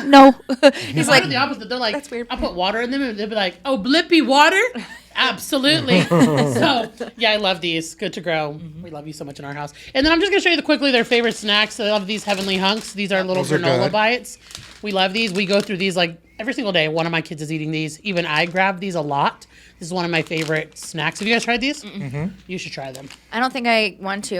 no. He's Like like, the opposite. They're like, That's weird. I put water in them, and they'll be like, "Oh, Blippy water." Absolutely. So yeah, I love these. Good to grow. Mm-hmm. We love you so much in our house. And then I'm just gonna show you quickly their favorite snacks. I love these Heavenly Hunks. These are little Those are granola good. bites. We love these. We go through these like every single day. One of my kids is eating these. Even I grab these a lot. This is one of my favorite snacks. Have you guys tried these? Mm-hmm. You should try them. I don't think I want to.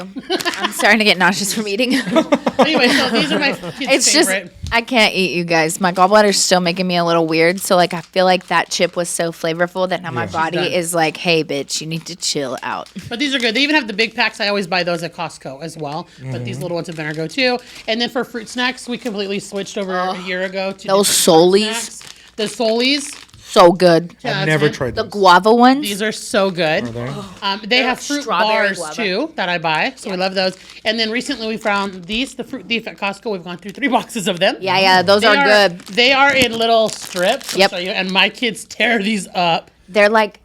I'm starting to get nauseous from eating. Anyway, so these are my kids' It's favorite. just, I can't eat, you guys. My gallbladder's still making me a little weird. So, like, I feel like that chip was so flavorful that now my body done. is like, hey, bitch, you need to chill out. But these are good. They even have the big packs. I always buy those at Costco as well. But these little ones have been our go-to. And then for fruit snacks, we completely switched over a year ago to Those different fruit Solies. snacks. The Solies. So good. I've never tried The those. guava ones. These are so good. They? They have fruit strawberry bars guava. too that I buy, so we love those. And then recently we found these, the Fruit Thief at Costco. We've gone through 3 boxes of them. Yeah, those They are good. They are in little strips. I'll Yep. show you, and my kids tear these up. They're like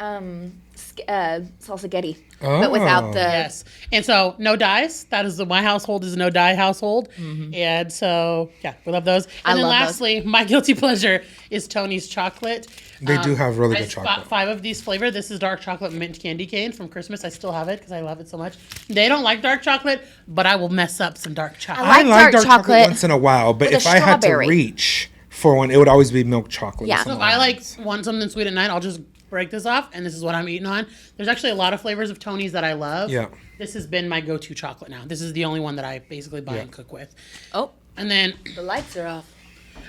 salsa but without Oh. the. Yes. And so no dyes. That is my household is a no dye household. And so yeah, we love those. And I then love those. lastly, my guilty pleasure is Tony's chocolate. They do have really I good bought chocolate. 5 of these flavor. This is dark chocolate mint candy cane from Christmas. I still have it because I love it so much. They don't like dark chocolate, but I will mess up some dark chocolate. I like dark chocolate once in a while, but with a if I had to strawberry. reach for one, it would always be milk chocolate. Yeah. or So something if I like like want something sweet at night, I'll just break this off, and this is what I'm eating on. There's actually a lot of flavors of Tony's that I love. Yeah. This has been my go-to chocolate now. This is the only one that I basically buy and cook with. Oh, And then the lights are off.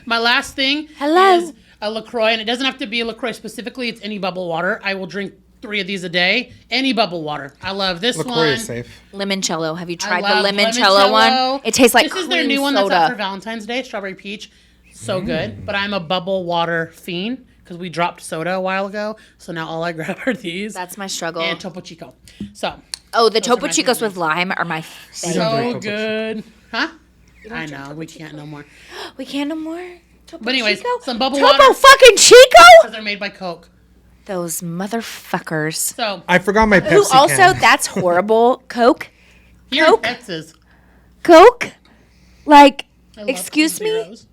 my last thing Hello. is a LaCroix, and it doesn't have to be a LaCroix specifically. It's any bubble water. I will drink 3 of these a day. Any bubble water. I love this LaCroix one. is safe. Limoncello. Have you I tried love the limoncello one? It tastes like this cream is their new one soda. that's out for Valentine's Day, strawberry peach. So good. But I'm a bubble water fiend because we dropped soda a while ago. So now all I grab are these That's my struggle. and Topo Chico. So Oh, the Those are Topo my Chicos favorites. with lime are my don't favorite. drink so Topo good. Huh? I know we can't no more. We can't no more. Topo But anyways, Chico? some bubble Topo water fucking Chico? because they're made by Coke. Those motherfuckers. So I forgot my Pepsi Who also, can. that's horrible. Coke? here Coke? Texas. Coke? Like, I love excuse Coke me? Zeros.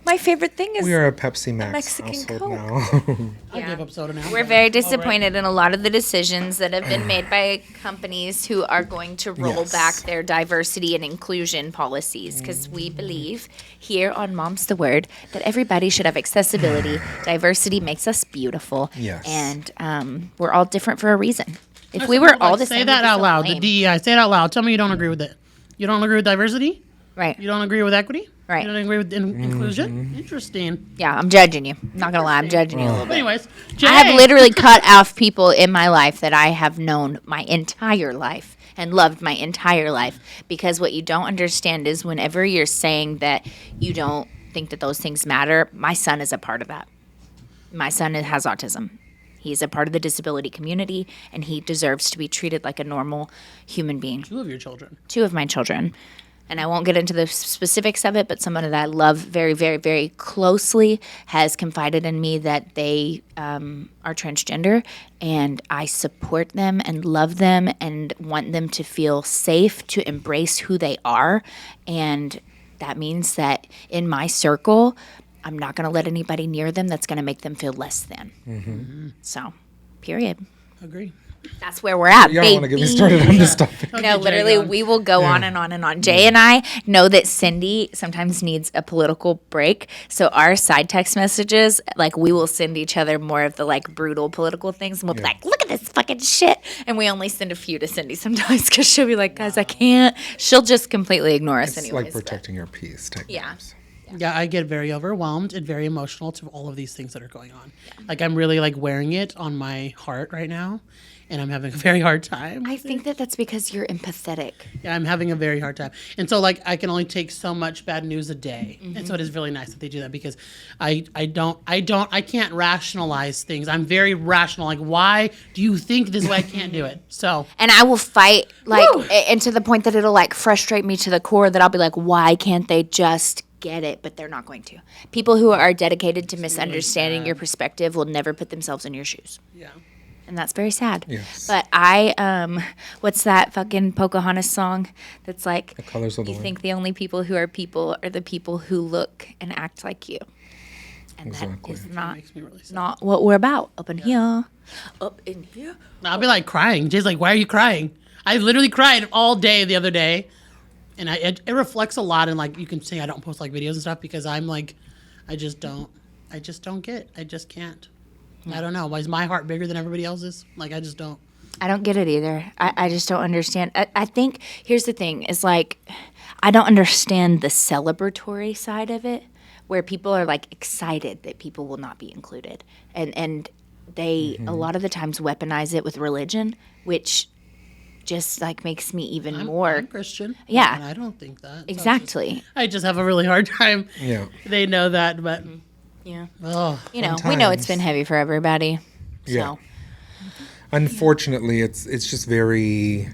My favorite thing is We are a Pepsi Max Mexican household Coke. now. I give up soda now. we're very disappointed in a lot of the decisions that have been made by companies who are going to roll Yes. back their diversity and inclusion policies because we believe here on Mom's the Word that everybody should have accessibility. Diversity makes us beautiful. Yes. And we're all different for a reason. If we were all the say same, that we'd be out so loud. lame. The DEI. Say it out loud. Tell me you don't agree with it. You don't agree with diversity? Right. You don't agree with equity? Right. You don't agree with Mm-hmm. inclusion? Interesting. Yeah, I'm judging you. I'm not gonna lie, I'm judging you a little But bit. anyways, Jay, I have literally cut off people in my life that I have known my entire life and loved my entire life because what you don't understand is whenever you're saying that you don't think that those things matter, my son is a part of that. My son has autism. He's a part of the disability community and he deserves to be treated like a normal human being. 2 of your children. 2 of my children. and I won't get into the specifics of it, but someone that I love very, very, very closely has confided in me that they are transgender, and I support them and love them and want them to feel safe to embrace who they are. And that means that in my circle, I'm not going to let anybody near them that's going to make them feel less than. So, period. Agree. That's where we're at, Y'all want to get me started on this topic. No, literally, we will go on and on and on. Jay and I know that Cindy sometimes needs a political break. So our side text messages, like, we will send each other more of the, like, brutal political things. And we'll be like, look at this fucking shit. And we only send a few to Cindy sometimes because she'll be like, guys, I can't. She'll just completely ignore us It's anyways. like protecting your peace. Yeah. Yeah, I get very overwhelmed and very emotional to all of these things that are going on. Like, I'm really, like, wearing it on my heart right now, and I'm having a very hard time. I think that that's because you're empathetic. Yeah, I'm having a very hard time. And so, like, I can only take so much bad news a day. And so it is really nice that they do that, because I can't rationalize things. I'm very rational. Like, why do you think this way? I can't do it. So, And I will fight, like, and to the point that it'll, like, frustrate me to the core that I'll be like, why can't they just get it? But they're not going to. People who are dedicated to misunderstanding your perspective will never put themselves in your shoes. yeah. And that's very sad. Yes. But what's that fucking Pocahontas song that's like, The colors of the you wind. think the only people who are people are the people who look and act like you. And Exactly. that is not, Makes me really sad. not what we're about up in here. Up in here. I'll be, like, crying. Jay's like, why are you crying? I literally cried all day the other day. And it reflects a lot. And, like, you can see I don't post, like, videos and stuff because I'm like, I just can't. I don't know. Why is my heart bigger than everybody else's? Like, I just don't. I don't get it either. I just don't understand. I think, here's the thing, is like, I don't understand the celebratory side of it, where people are, like, excited that people will not be included. And they, a lot of the times, weaponize it with religion, which just, like, makes me even more. I'm Christian. Yeah. And I don't think that. So Exactly. I just have a really hard time. Yeah. They know that, but Yeah. oh, You know, we know it's Sometimes. been heavy for everybody. Yeah. So, Unfortunately, it's just very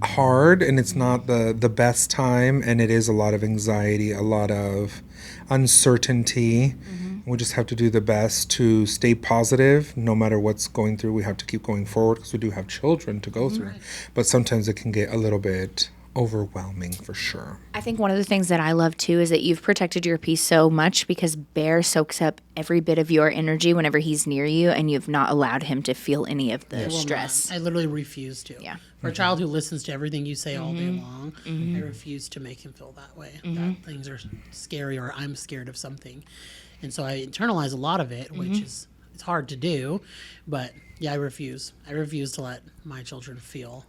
hard, and it's not the best time, and it is a lot of anxiety, a lot of uncertainty. We just have to do the best to stay positive no matter what's going through. We have to keep going forward because we do have children to go through. But sometimes it can get a little bit overwhelming for sure. I think one of the things that I love too is that you've protected your peace so much, because Bear soaks up every bit of your energy whenever he's near you, and you've not allowed him to feel any of the stress. I literally refuse to. Yeah. For a child who listens to everything you say all day long, I refuse to make him feel that way. That things are scary, or I'm scared of something. And so I internalize a lot of it, which is, it's hard to do. But yeah, I refuse. I refuse to let my children feel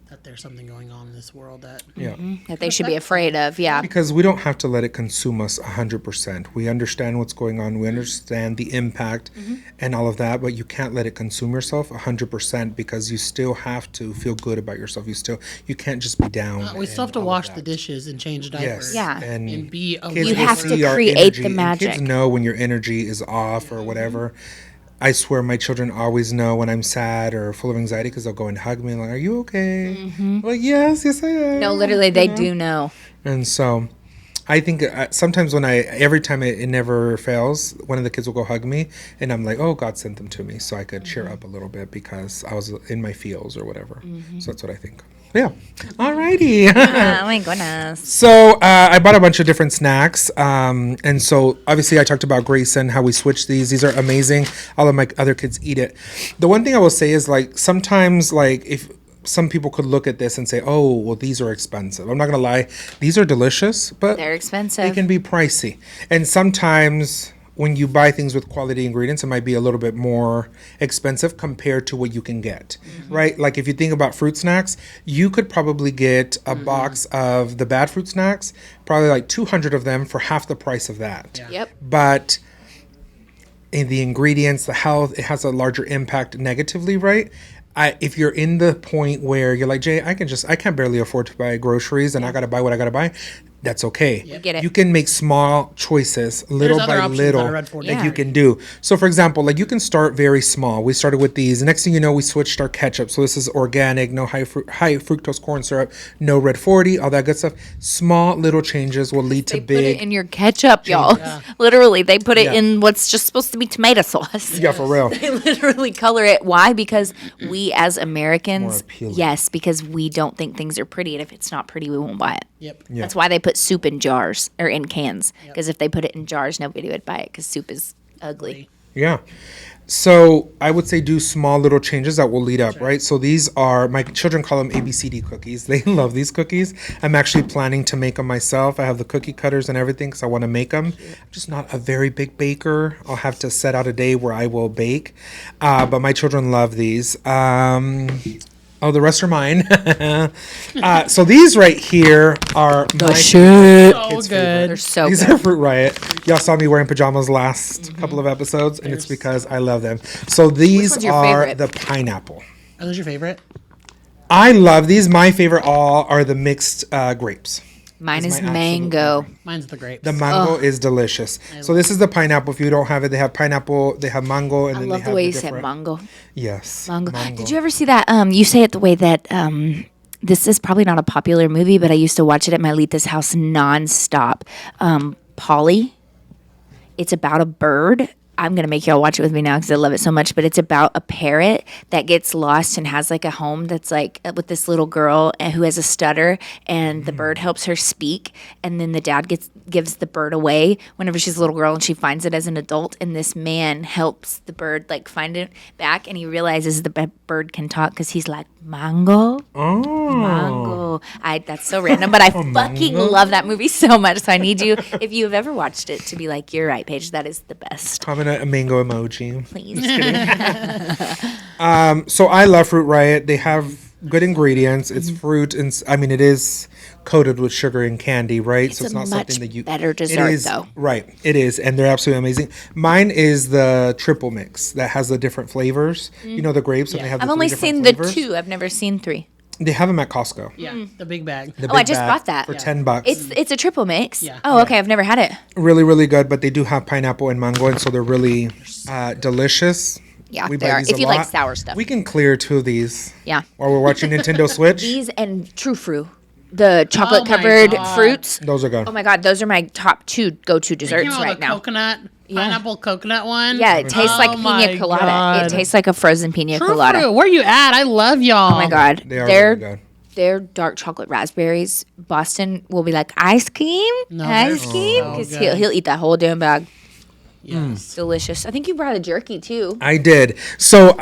that there's something going on in this world that Yeah. That they should be afraid of. Yeah. Because we don't have to let it consume us 100%. We understand what's going on. We understand the impact and all of that, but you can't let it consume yourself 100%, because you still have to feel good about yourself. You can't just be down. we still have to and all of wash that. the dishes and change diapers. Yes. Yeah. And be kids aware. You will have to see our create energy, the and magic. kids know when your energy is off or whatever. I swear my children always know when I'm sad or full of anxiety, because they'll go and hug me and like, are you okay? I'm like, yes, I am. No, literally, they do know. And so I think sometimes every time it never fails, one of the kids will go hug me, and I'm like, oh, God sent them to me so I could cheer up a little bit because I was in my feels or whatever. So that's what I think. Yeah. Alrighty. Oh my goodness. So I bought a bunch of different snacks. And so obviously I talked about Grayson, how we switched these. These are amazing. All of my other kids eat it. The one thing I will say is, like, sometimes, like, if some people could look at this and say, oh, well, these are expensive. I'm not going to lie. These are delicious, but They're they expensive. can be pricey. And sometimes when you buy things with quality ingredients, it might be a little bit more expensive compared to what you can get, right? Like, if you think about fruit snacks, you could probably get a box of the bad fruit snacks, probably like 200 of them for half the price of that. Yep. But in the ingredients, the health, it has a larger impact negatively, right? If you're in the point where you're like, Jay, I can't barely afford to buy groceries and I got to buy what I got to buy. that's okay. Get it. You can make small choices, little other by options little, that are Red 40. that Yeah. you can do. So, for example, like you can start very small. We started with these. The next thing you know, we switched our ketchup. So this is organic, no high fructose corn syrup, no Red 40, all that good stuff. Small little changes will lead to They put it big. in your ketchup, y'all. Yeah. Literally, they put it Yeah. in what's just supposed to be tomato sauce. Yeah, for real. They literally color it. Why? Because we as Americans, appealing. yes, because we don't think things are pretty, and if it's not pretty, we won't buy it. Yep. That's why they put soup in jars or in cans. Because if they put it in jars, nobody would buy it because soup is ugly. Yeah. So I would say do small little changes that will lead up, right? So these are, my children call them ABCD cookies. They love these cookies. I'm actually planning to make them myself. I have the cookie cutters and everything because I want to make them. I'm just not a very big baker. I'll have to set out a day where I will bake. But my children love these. Oh, the rest are mine. So these right here are my Shit. So Kids' good. They're so These good. are Fruit Riot. Y'all saw me wearing pajamas last couple of episodes, and it's because I love them. So these one's your are favorite? the pineapple. Are those your favorite? I love these. My favorite all are the mixed grapes. Mine Is is my absolute mango. Mine's the grapes. The mango is delicious. So this is the pineapple. If you don't have it, they have pineapple, they have mango, and I then love they the have way the you said different. mango. Yes, Mango. Did you ever see that? You say it the way that this is probably not a popular movie, but I used to watch it at my Lita's house nonstop. Polly. It's about a bird. I'm going to make y'all watch it with me now because I love it so much. But it's about a parrot that gets lost and has like a home that's like with this little girl who has a stutter, and the bird helps her speak. And then the dad gives the bird away whenever she's a little girl, and she finds it as an adult. And this man helps the bird like find it back, and he realizes the bird can talk because he's like mango. Mango. That's so random, but I fucking love that movie so much. So I need you, if you have ever watched it, to be like, you're right, Paige. That is the best. Comment a mango emoji. Please. So I love Fruit Riot. They have good ingredients. It's fruit, and I mean it is coated with sugar and candy, right? So a it's not much something that you. better dessert, it is, though. Right, it is, and they're absolutely amazing. Mine is the triple mix that has the different flavors. You know the grapes, and they have. I've the only three different seen flavors. the 2. I've never seen 3. They have them at Costco. Yeah, the big bag. The Oh, I big just bag bought that. for $10. It's a triple mix. Yeah. Oh, okay. I've never had it. Really, really good. But they do have pineapple and mango, and so they're really delicious. Yeah, We they buy are. these If a you like lot. sour stuff. We can clear 2 of these Yeah. while we're watching Nintendo Switch. These and True Fruit, the chocolate my covered God. fruits. Those are good. Oh my God, those are my top 2 go-to desserts You know right the now. coconut, pineapple coconut one? Yeah, it tastes like my pina colada. God. It tastes like a frozen pina True colada. fruit. Where you at? I love y'all. Oh my God, They are they're really good. they're dark chocolate raspberries. Boston will be like ice cream, No, ice they're cream, so because good. he'll eat that whole damn bag. Yes. Delicious. I think you brought a jerky too. I did. So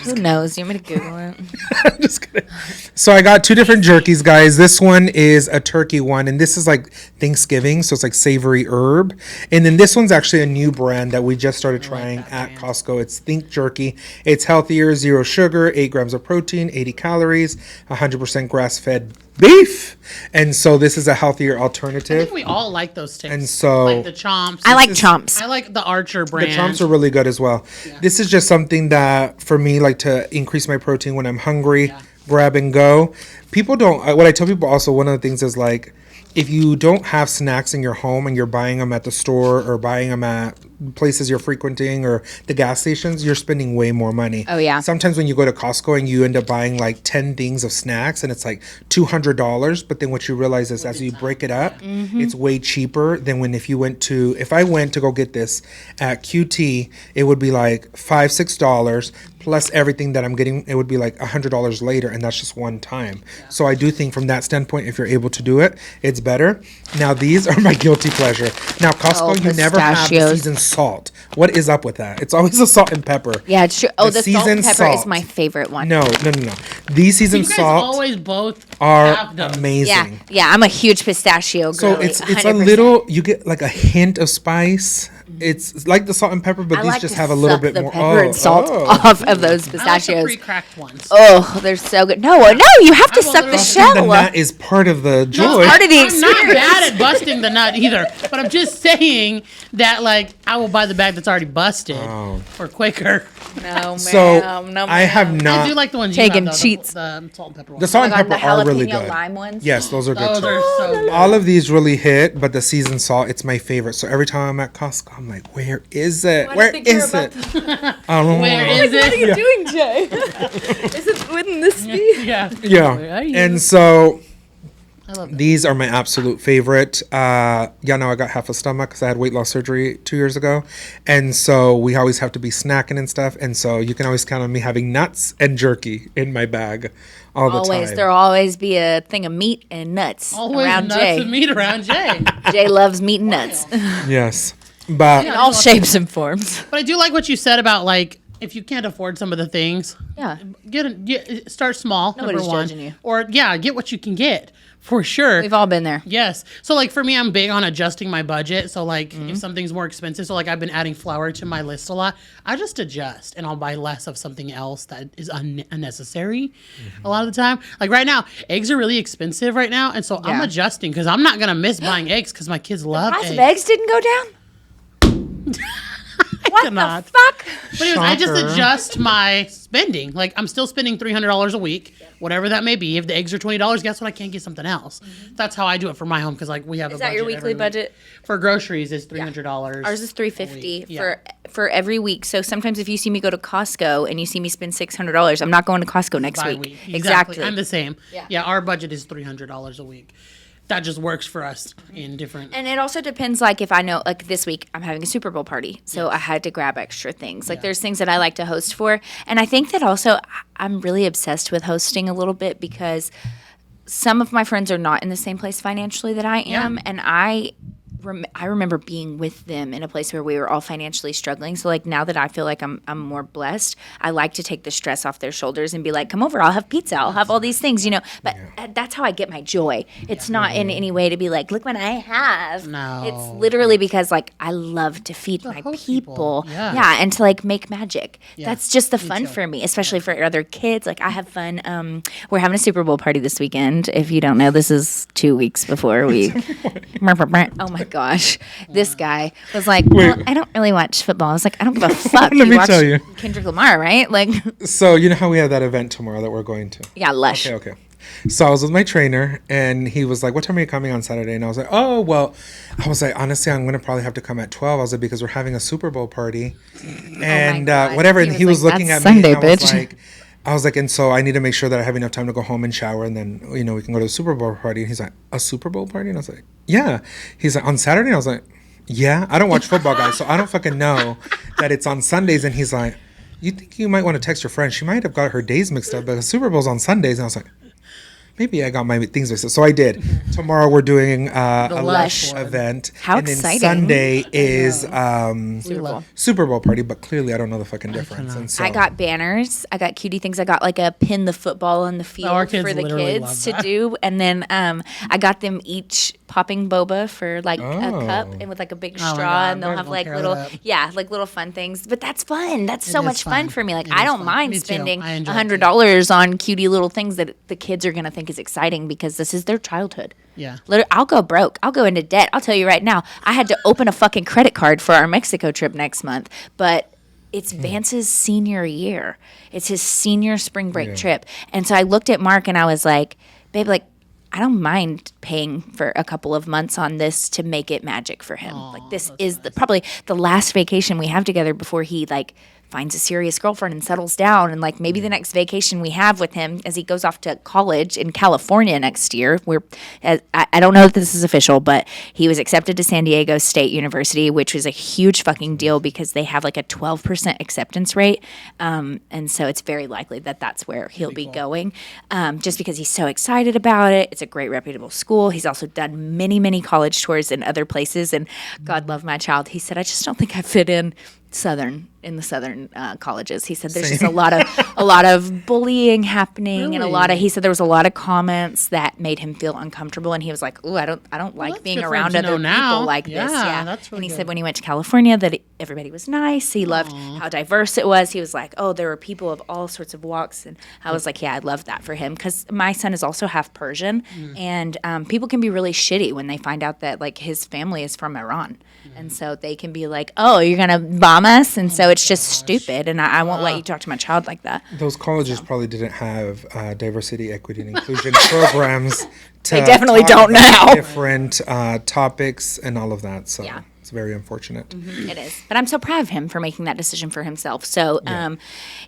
Who knows? You want me to Google it? I'm just kidding. So I got 2 different jerkies, guys. This one is a turkey one, and this is like Thanksgiving, so it's like savory herb. And then this one's actually a new brand that we just started trying at Costco. It's Think Jerky. It's healthier, 0 sugar, 8 grams of protein, 80 calories, 100% grass-fed beef. And so this is a healthier I alternative. think we all like those tastes. And so- like the chomps. I like chomps. I like the Archer The brand. chomps are really good as well. This is just something that, for me, like to increase my protein when I'm hungry, grab and go. People don't, what I tell people also, one of the things is like, if you don't have snacks in your home and you're buying them at the store or buying them at places you're frequenting or the gas stations, you're spending way more money. Oh, yeah. Sometimes when you go to Costco and you end up buying like 10 things of snacks and it's like $200, but then what you realize is as you break it up, it's way cheaper than if I went to go get this at QT, it would be like $5-6 plus everything that I'm getting, it would be like $100 later, and that's just one time. So I do think from that standpoint, if you're able to do it, it's better. Now these are my guilty pleasure. Now Costco, you never have the pistachios. seasoned salt. What is up with that? It's always the salt and pepper. Yeah, it's true. Oh, the salt and seasoned pepper is salt. my favorite one. No. These You seasoned guys salt always both are have those. amazing. Yeah, yeah, I'm a huge pistachio girl. So it's a little, you get like a hint of spice. It's like the salt and pepper, but I these like just to have a little suck bit the more. pepper and salt off of those I like the pistachios. pre-cracked ones. Oh, they're so good. No, you have to I will suck the literally- shell. The nut is part of the joy. part of the I'm not experience. bad at busting the nut either, but I'm just saying that like I will buy the bag that's already busted for quicker. No, So ma'am. No, I have ma'am. not. I do like the ones Taking you have, though, cheats. The salt and pepper ones. The salt and Oh my God, pepper are really jalapeno good. lime ones. Yes, those are good Those too. are so good. All of these really hit, but the seasoned salt, it's my favorite. So every time I'm at Costco, I'm like, where is it? Where is it? I don't know. Where is What are it? you doing, Jay? Wouldn't this be? Yeah. Yeah. Where are you? And so I love that. these are my absolute favorite. Now I got half a stomach because I had weight loss surgery 2 years ago. And so we always have to be snacking and stuff. And so you can always count on me having nuts and jerky in my bag all the Always. time. There'll always be a thing of meat and nuts Always around nuts Jay. and meat around Jay. Jay loves meat and nuts Yes. But in all shapes and forms. But I do like what you said about like if you can't afford some of the things, Yeah. start small. Nobody's number one, judging you. or get what you can get for sure. We've all been there. Yes. So like for me, I'm big on adjusting my budget. So like if something's more expensive, so like I've been adding flour to my list a lot. I just adjust and I'll buy less of something else that is unnecessary a lot of the time. Like right now, eggs are really expensive right now, and so I'm Yeah. adjusting because I'm not gonna miss buying eggs because my kids love Price eggs. of eggs didn't go down? What cannot. the fuck? But anyways, I just Shocker. adjust my spending. Like I'm still spending $300 a week, whatever that may be. If the eggs are $20, guess what? I can't get something else. That's how I do it for my home because like we have Is a that your budget every weekly week. budget? For groceries? It's $300. Ours is $350 Yeah. for every week. So sometimes if you see me go to Costco and you see me spend $600, I'm not going to Costco next by week. week. Exactly. I'm the same. Yeah. Yeah, our budget is $300 a week. That just works for us in different. And it also depends, like, if I know, like, this week I'm having a Super Bowl party, so I had to grab extra things. Like, there's things that I like to host for. And I think that also I'm really obsessed with hosting a little bit because some of my friends are not in the same place financially that I am. And I remember being with them in a place where we were all financially struggling. So like now that I feel like I'm more blessed, I like to take the stress off their shoulders and be like, come over, I'll have pizza, I'll have all these things, But that's how I get my joy. It's not in any way to be like, look what I have. No. It's literally because like I love to feed my host people. people. Yeah. And to like make magic. Yeah. That's just the fun too. for me, especially for other kids. Like I have fun. We're having a Super Bowl party this weekend. If you don't know, this is 2 weeks before we. Oh my gosh, this guy was like, well, I don't really watch football. I was like, I don't give a fuck. Let me watch tell you. Kendrick Lamar, right? Like, So you know how we have that event tomorrow that we're going to? yeah, Lush. Okay. So I was with my trainer, and he was like, "What time are you coming on Saturday?" And I was like, "Oh, well," I was like, "Honestly, I'm gonna probably have to come at 12." I was like, "Because we're having a Super Bowl party, and God. whatever." He And was he was like, looking at "That's me, Sunday, and I was bitch." like, and so I need to make sure that I have enough time to go home and shower, and then we can go to the Super Bowl party. And he's like, "A Super Bowl party?" And I was like, "Yeah." He's like, "On Saturday?" And I was like, "Yeah." I don't watch football, guys, so I don't fucking know that it's on Sundays. And he's like, "You think you might want to text your friend? She might have got her days mixed up, but the Super Bowl's on Sundays." And I was like, maybe I got my things mixed up. So I did. Tomorrow we're doing a Lush Lush one. event. How and then exciting. Sunday is We love- Super Bowl party, but clearly I don't know the fucking difference. And so I got banners. I got cutie things. I got like a pin the football on the field our kids for the literally kids love to that. do. And then I got them each popping boba for like a cup Oh. and with like a big Oh my straw. God, And they'll we're have gonna like tear little, that up. like little fun things. But that's fun. That's so is much fun fun. for me. Like It I is don't fun. mind Me too. spending I enjoy it too. $100 on cutie little things that the kids are going to think is exciting because this is their childhood. Yeah. I'll go broke. I'll go into debt. I'll tell you right now. I had to open a fucking credit card for our Mexico trip next month, but it's Vance's senior year. It's his senior spring break trip. And so I looked at Mark and I was like, babe, like, I don't mind paying for a couple of months on this to make it magic for him. Like this is probably the last vacation we have together before he like finds a serious girlfriend and settles down. And like maybe the next vacation we have with him as he goes off to college in California next year. I don't know if this is official, but he was accepted to San Diego State University, which was a huge fucking deal because they have like a 12% acceptance rate. And so it's very likely that that's where he'll be going just because he's so excited about it. It's a great reputable school. He's also done many, many college tours in other places. And God love my child. He said, I just don't think I fit in the southern colleges. He said there's just a lot of bullying happening and he said there was a lot of comments that made him feel uncomfortable and he was like, "Ooh, I don't like that's being good for him around to other know now. people like this." Yeah, Yeah. that's really and he good. said when he went to California that everybody was nice. He loved how diverse it was. He was like, oh, there were people of all sorts of walks. And I was like, yeah, I love that for him. Because my son is also half Persian. And people can be really shitty when they find out that, like, his family is from Iran. And so they can be like, oh, you're going to bomb us? And so it's just stupid. And I won't let you talk to my child like that. Those colleges probably didn't have diversity, equity, and inclusion programs. They definitely talk don't about now. Different topics and all of that. So Yeah. it's very unfortunate. It is, but I'm so proud of him for making that decision for himself. So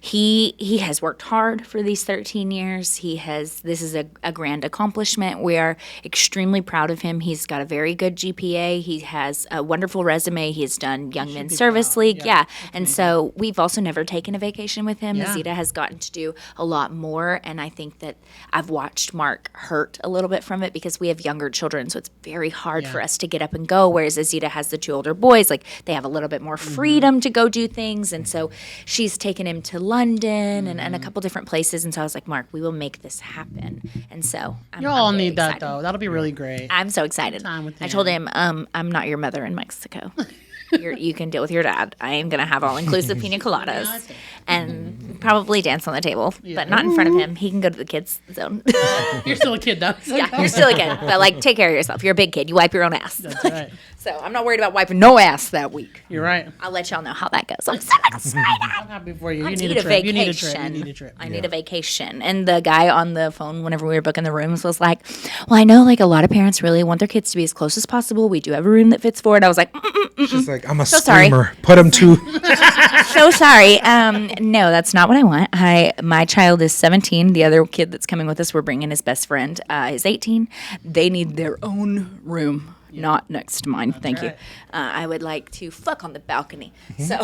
he has worked hard for these 13 years. This is a grand accomplishment. We are extremely proud of him. He's got a very good GPA. He has a wonderful resume. He's done Young Men's Service League. Yeah. And so we've also never taken a vacation with him. Yeah. Azita has gotten to do a lot more. And I think that I've watched Mark hurt a little bit from it because we have younger children. So it's very hard for us to get up and go. Whereas Azita has the two older boys, like they have a little bit more freedom to go do things. And so she's taken him to London and a couple different places. And so I was like, Mark, we will make this happen. And so I'm Y'all very need that, excited. though. That'll be really great. I'm so excited. Time with I told him, I'm not your mother in Mexico. You can deal with your dad. I am going to have all-inclusive pina coladas and probably dance on the table, but not in front of him. He can go to the kids' zone. You're still a kid, though. Yeah, you're still a kid, but like take care of yourself. You're a big kid. You wipe your own ass. That's right. So I'm not worried about wiping no ass that week. You're right. I'll let y'all know how that goes. I'm so excited. I'm happy for you. You need a trip. You need a trip. You need a trip. I need a vacation. And the guy on the phone, whenever we were booking the rooms, was like, well, I know like a lot of parents really want their kids to be as close as possible. We do have a room that fits for it. I was like, She's like, I'm a So sorry. screamer. Put him to. so sorry. No, that's not what I want. My child is 17. The other kid that's coming with us, we're bringing his best friend, is 18. They need their own room. Not next to mine. Thank you. I would like to fuck on the balcony. So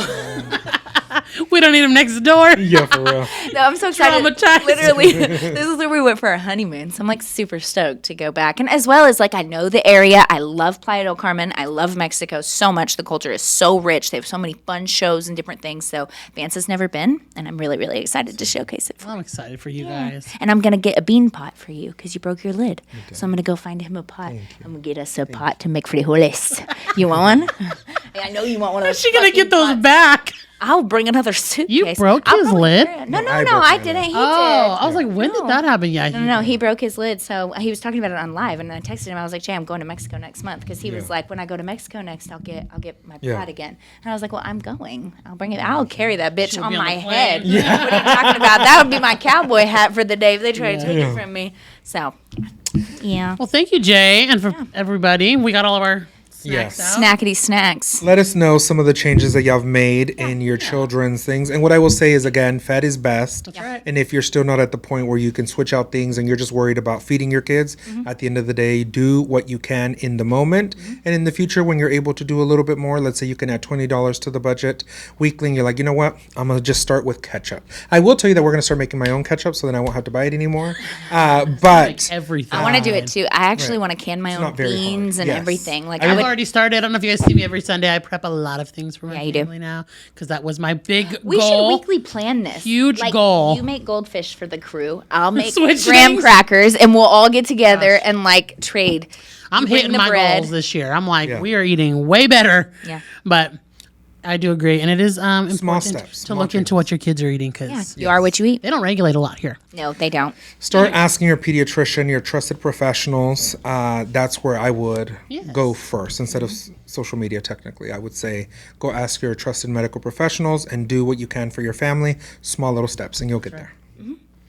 We don't need him next door. Yeah, for real. no, I'm so excited. Traumatized. Literally, this is where we went for our honeymoon. So I'm like super stoked to go back. And as well as like I know the area. I love Playa del Carmen. I love Mexico so much. The culture is so rich. They have so many fun shows and different things. So Vance has never been, and I'm really, really excited to showcase it for I'm excited for you guys. And I'm going to get a bean pot for you because you broke your lid. So I'm going to go find him a pot. I'm going to get us a pot to make frijoles. You want one? I know you want one of those. How's she gonna fucking get those pots. back? I'll bring another suitcase. You broke I'll his probably lid? carry it. No, I broke I my didn't. lid. He Oh, did. I was like, when did that happen? Yeah. No, he broke his lid. So he was talking about it on live, and I texted him. I was like, Jay, I'm going to Mexico next month because he was like, when I go to Mexico next, I'll get my pot again. And I was like, well, I'm going. I'll bring it. I'll carry that bitch She'll on be on my the head. plane. What are you talking about? That would be my cowboy hat for the day if they try to take it from me. So, yeah. Well, thank you, Jay, and for everybody. We got all of our snacks Yes. out. Snackety snacks. Let us know some of the changes that y'all have made in your children's things. And what I will say is, again, fed is best. That's right. And if you're still not at the point where you can switch out things and you're just worried about feeding your kids, at the end of the day, do what you can in the moment. And in the future, when you're able to do a little bit more, let's say you can add $20 to the budget weekly, and you're like, you know what? I'm going to just start with ketchup. I will tell you that we're going to start making my own ketchup so then I won't have to buy it anymore. But Like everything. I want to do it too. I actually want to can my own not very hard. beans and Yes. everything. Like I've I would. already started. I don't know if you guys see me every Sunday. I prep a lot of things for my Yeah, you do. family now because that was my big We goal. should weekly plan this. Huge Like, goal. You make goldfish for the crew. I'll make Switch graham things. crackers, and we'll all get together and like trade. I'm You bring hitting the my bread. goals this year. I'm like, Yeah. we are eating way better. Yeah. But I do agree, and it is important steps, to small look into what your kids are eating Yeah, because you are what you eat. they don't regulate a lot here. No, they don't. start asking your pediatrician, your trusted professionals. That's where I would Yes. go first instead of social media. Technically, I would say go ask your trusted medical professionals and do what you can for your family. Small little steps, and you'll get there.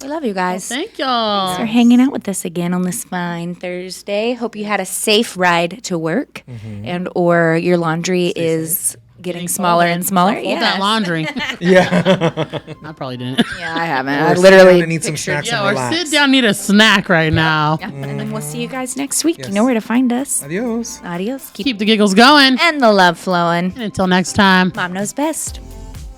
We love you guys. Thank y'all. Thanks for hanging out with us again on this fine Thursday. Hope you had a safe ride to work, and or your laundry is getting smaller and smaller. Fold that laundry. Yeah. I probably didn't. Yeah, I haven't. Or I sit literally down and eat some pictured- snacks Yeah, and or relax. sit down, need a snack right now. Yeah, and then we'll see you guys next week. You know where to find us. Adios. Adios. Keep the giggles going. and the love flowing. And until next time. Mom knows best.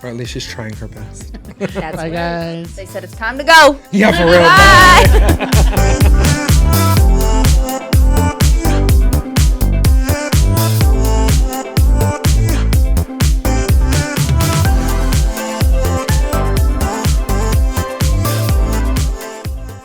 Or at least she's trying her best. That's Bye, right. guys. They said it's time to go. Yeah, for real. Bye.